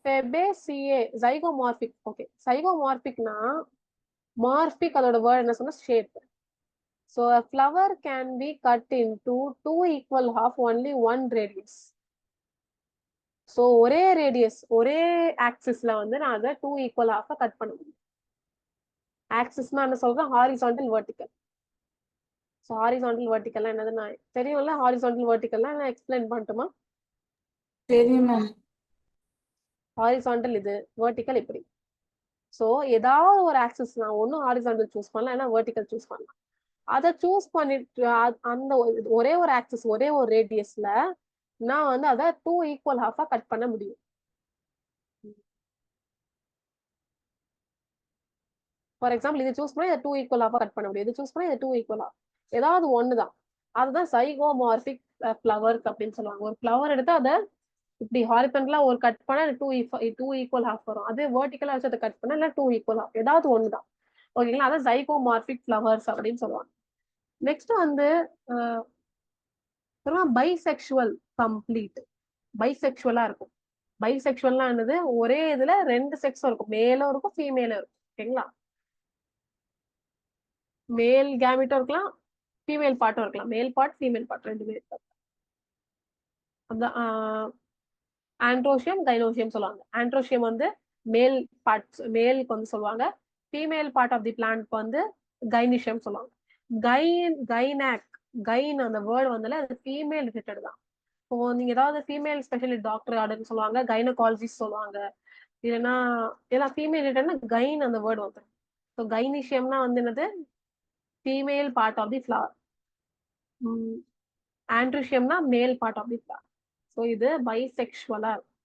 Fabaceae zygomorphic. Okay, ஜைகோமார்பிக்னா மார்பிக் அதோட வேர்ட் என்ன சொன்னா shape. So a flower can be cut into 2 equal half, only one radius. So ஒரே ரேடியஸ், ஒரே ஆக்சிஸ்ல வந்து நான் அதை 2 ஈக்குவல் ஹாஃபா கட் பண்ண முடியும். ஆக்சிஸ்னா என்ன சொல்றேன்? Horizontal, vertical. ஸோ ஹாரிசான்டல், வெர்டிக்கல்லாம் என்னது நான் தெரியும்ல. ஹாரிசான்டல், வெர்டிக்கல்லாம் நான் எக்ஸ்பிளைன் பண்ணட்டுமா? தெரியும் மேம். ஹாரிசான்டல் இது, வெர்டிக்கல் இப்படி. ஸோ ஏதாவது ஒரு ஆக்சிஸ் நான் ஒன்னும் ஹாரிசான்டல் சூஸ் பண்ணலாம், ஏன்னா வெர்டிக்கல் சூஸ் பண்ணலாம். அதை சூஸ் பண்ணிட்டு அந்த ஒரே ஒரு ஆக்சிஸ், ஒரே ஒரு ரேடியஸ்ல நான் வந்து அதை 2 ஈக்குவல் ஹாஃபா கட் பண்ண முடியும். ஃபார் எக்ஸாம்பிள் இது சூஸ் பண்ணி இதை 2 ஈக்குவலாக கட் பண்ண முடியும், இது சூஸ் பண்ணி இதை 2 ஈக்குவலா, ஏதாவது ஒண்ணுதான். அதுதான் சைகோமார்பிக் ஃப்ளவர்ஸ் அப்படின்னு சொல்லுவாங்க. ஒரு ஃப்ளவர் எடுத்து அதை இப்படி ஹாரிசன்டலா ஒரு கட் பண்ணா 2 ஈக்குவல் ஹாஃப் வரும். அது வெர்டிகலா வச்சு அதை கட் பண்ணா இல்லை 2 ஈக்குவல் ஹாஃப், ஏதாவது ஒண்ணுதான். ஓகேங்களா, அதான் சைகோமார்பிக் ஃப்ளவர்ஸ் அப்படின்னு சொல்லுவாங்க. நெக்ஸ்ட் வந்து பைசெக்சுவல் கம்ப்ளீட். பைசெக்சுவலா இருக்கும். பைசெக்சுவல்னா என்னது, ஒரே இதுல 2 செக்ஸும் இருக்கும், மேலும் இருக்கும் ஃபீமேலும் இருக்கும். ஓகேங்களா, மேல் கேமிட்டும் இருக்கலாம், ஃபீமேல் பார்ட்டும் இருக்கலாம், மேல் பார்ட் ஃபீமேல் பார்ட் ரெண்டுமே இருக்கலாம். அந்த ஆண்ட்ரோஷியம் கைனோஷியம் சொல்லுவாங்க. ஆண்ட்ரோஷியம் வந்து மேல் பார்ட்ஸ், மேலுக்கு வந்து சொல்லுவாங்க. Female part of the plant வந்து கைனிஷியம் சொல்லுவாங்க. கைனாக், கைன் அந்த வேர்டு வந்து அது ஃபீமேல் ரிலேட்டட் தான். இப்போ நீங்க ஏதாவது ஃபீமேல் ஸ்பெஷலிஸ்ட் டாக்டர் அப்படின்னு சொல்லுவாங்க, கைனகாலஜிஸ்ட் சொல்லுவாங்க, இல்லைன்னா ஏதாவது ஃபீமேல் ரிலேட்டட்னா கைன் அந்த வேர்டு வந்துடும். ஸோ கைனிஷியம்னா வந்து என்னது, female part of the flower. ஆண்ட்ரோஷியம்னா male part of the flower. So இது பைசெக்சுவலா இருக்கும்.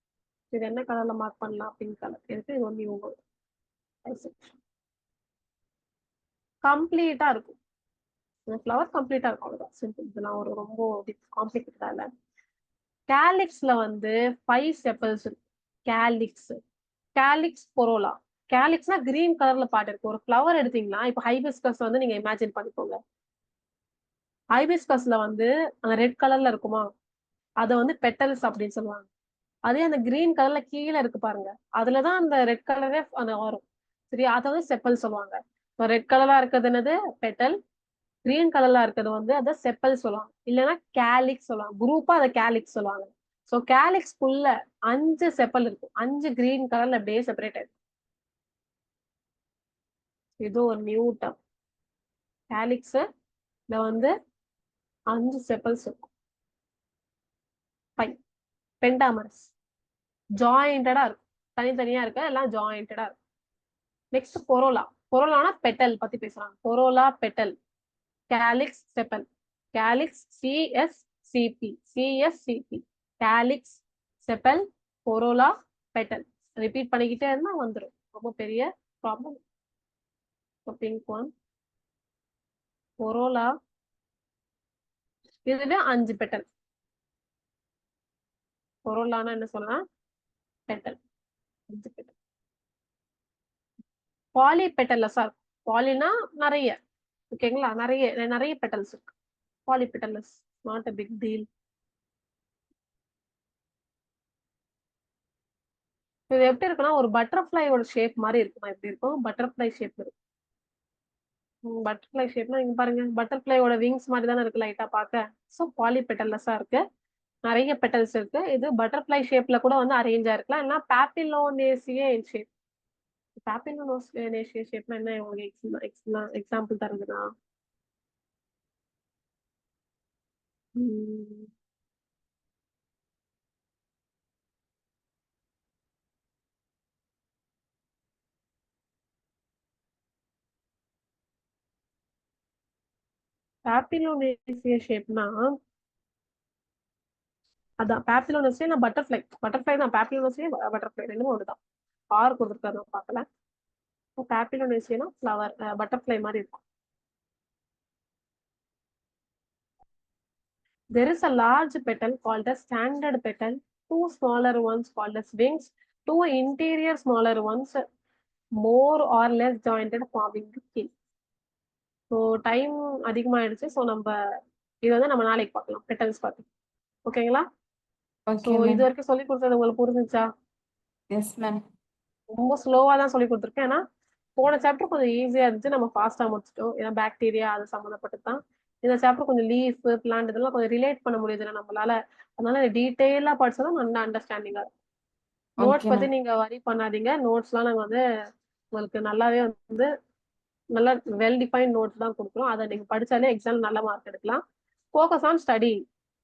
இது என்ன கலர்ல மார்க் பண்ணலாம், பிங்க் கலர் இருக்கு, இது ஒன்லி உங்களுக்கு பைசெக்சுவல். கம்ப்ளீட்டா இருக்கும், இந்த ஃப்ளவர் கம்ப்ளீட்டா இருக்கும், அவ்வளவுதான், சிம்பிள். இதெல்லாம் ஒரு ரொம்ப காம்ப்ளிகேட்டடா இல்லை. கேலிக்ஸ்ல வந்து 5 செப்பல்ஸ் இருக்கு. Calyx, calyx corolla. கேலிக்ஸ்னா கிரீன் கலர்ல பார்ட் இருக்கு. ஒரு ஃப்ளவர் எடுத்தீங்கன்னா இப்போ ஹைபிஸ்கஸ் வந்து நீங்க இமேஜின் பண்ணிக்கோங்க. ஹைபிஸ்கஸ்ல வந்து அந்த ரெட் கலர்ல இருக்குமா, அதை வந்து பெட்டல்ஸ் அப்படின்னு சொல்லுவாங்க. அதே அந்த கிரீன் கலர்ல கீழே இருக்கு பாருங்க, அதுலதான் அந்த ரெட் கலரே அந்த வரும். சரியா, அதை வந்து செப்பல் சொல்லுவாங்க. ரெட் கலரா இருக்கிறது என்னது, பெட்டல். கிரீன் கலர்ல இருக்கிறது வந்து அதை செப்பல் சொல்லுவாங்க, இல்லைன்னா கேலிக்ஸ் சொல்லுவாங்க. குரூப்பா அதை கேலிக்ஸ் சொல்லுவாங்க. ஸோ கேலிக்ஸ்குள்ள 5 செப்பல் இருக்கும், 5 கிரீன் கலர்ல அப்படியே செப்பரேட் ஆயிடும். இது ஒரு நியூ டர்ம். கேலிக்ஸ் வந்து 5 செப்பல்ஸ் இருக்கும். பென்டாமரஸ் ஜாயிண்டடா இருக்கும், தனித்தனியா இருக்க எல்லாம் ஜாயிண்டடா இருக்கும். நெக்ஸ்ட் பொரோலா. பொரோலானா பெட்டல் பத்தி பேசுறாங்க. Corolla petal, calyx sepal. Calyx CSCP, CSCP, calyx sepal, corolla petal. Repeat பண்ணிக்கிட்டே இருந்தா வந்துடும், ரொம்ப பெரிய ப்ராப்ளம். பிங்க் ஒன் பொரோலா, இதுல 5 பெட்டல். பொரோலானா என்ன சொல்லலாம், பெட்டல், 5 பெட்டல். பாலி பெட்டல்லஸா இருக்கும். பாலினா நிறைய, ஓகேங்களா, நிறைய நிறைய பெட்டல்ஸ் இருக்கு. Polypetalous, not a big deal. இது எப்படி இருக்குன்னா ஒரு பட்டர்ஃபிளையோட ஷேப் மாதிரி இருக்குமா, எப்படி இருக்கும், பட்டர்ஃபிளை ஷேப் இருக்கு. பட்டர்ஃபிளை ஷேப்னா இங்க பாருங்க, பட்டர்ஃபிளையோட விங்ஸ் மாதிரி தானே இருக்கு லைட்டா பார்க்க. ஸோ பாலி பெட்டல்லஸா இருக்கு, நிறைய பெட்டல்ஸ் இருக்கு. இது பட்டர்ஃபிளை ஷேப்ல கூட வந்து அரேஞ்ச் ஆயிருக்கலாம், இல்லைன்னா பாப்பிலோனேசியே ஷேப். பாப்பிலோனேசியே ஷேப்னா என்ன, உங்களுக்கு எக்ஸாம்பிள் தருதுன்னா, பாப்பிலோனேசியே ஷேப்னா அதான் பாப்பிலோனேசியே, நான் பட்டர்ஃபிளை, பட்டர்ஃபிளை தான், பாப்பிலோனேசியே பட்டர்ஃபிளை ரெண்டுமே ஒண்ணுதான். ஆர் கொடுத்துருக்காரு பார்க்கல. பாப்பிலோனேசியனா ஃப்ளவர், பட்டர்ஃபிளை மாதிரி இருக்கும். There is a large petal called as standard petal, 2 smaller ones called as wings, 2 interior smaller ones more or less jointed forming the keel. So time அதிகமாயிடுச்சு. So நம்ம இது வந்து நம்ம நாளைக்கு பார்க்கலாம், பெட்டல்ஸ் பார்த்து. ஓகேங்களா, ஸோ ஓகே இது மேம். வரைக்கும் சொல்லி கொடுத்தது உங்களுக்கு புரிஞ்சுச்சா? Yes ma'am. ரொம்ப ஸ்லோவா தான் சொல்லி கொடுத்துருக்கேன், ஏன்னா போன சாப்டர் கொஞ்சம் ஈஸியா இருந்துச்சு, நம்ம ஃபாஸ்டா முடிச்சிட்டோம். ஏன்னா பாக்டீரியா அது சம்மந்தப்பட்டு தான். இந்த சாப்டர் கொஞ்சம் லீஃப் பிளான்ட் இதெல்லாம் கொஞ்சம் ரிலேட் பண்ண முடியுது நம்மளால. அதனால டீட்டெயிலா படிச்சதும் நல்ல அண்டர்ஸ்டாண்டிங்கா இருக்கும். நோட்ஸ் ஓகே பத்தி மேம். நீங்க வரி பண்ணாதீங்க, நோட்ஸ்லாம் நாங்க வந்து உங்களுக்கு நல்லாவே வந்து நல்லா வெல் டிஃபைன் நோட்ஸ் தான் கொடுக்குறோம். அதை நீங்க படிச்சாலே எக்ஸாம் நல்ல மார்க் எடுக்கலாம். ஃபோக்கஸ் ஆன் ஸ்டடி,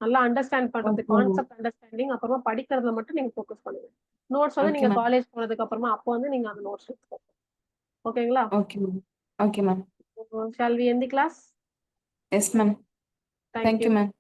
நல்லா அண்டர்ஸ்டாண்ட் பண்றது, ஓகே மேம். கான்செப்ட் அண்டர்ஸ்டாண்டிங், அப்புறமா படிக்கிறதுல மட்டும் நீங்க ஃபோக்கஸ் பண்ணுங்க. நோட்ஸ் வந்து ஓகே நீங்க மேம். காலேஜ் போனதுக்கு அப்புறமா அப்போ வந்து நீங்க அந்த நோட்ஸ் எடுத்துக்கோங்க. ஓகேங்களா, okay ma'am. Okay ma'am. Shall we end the class? Yes ma'am. Thank thank you you. Ma'am.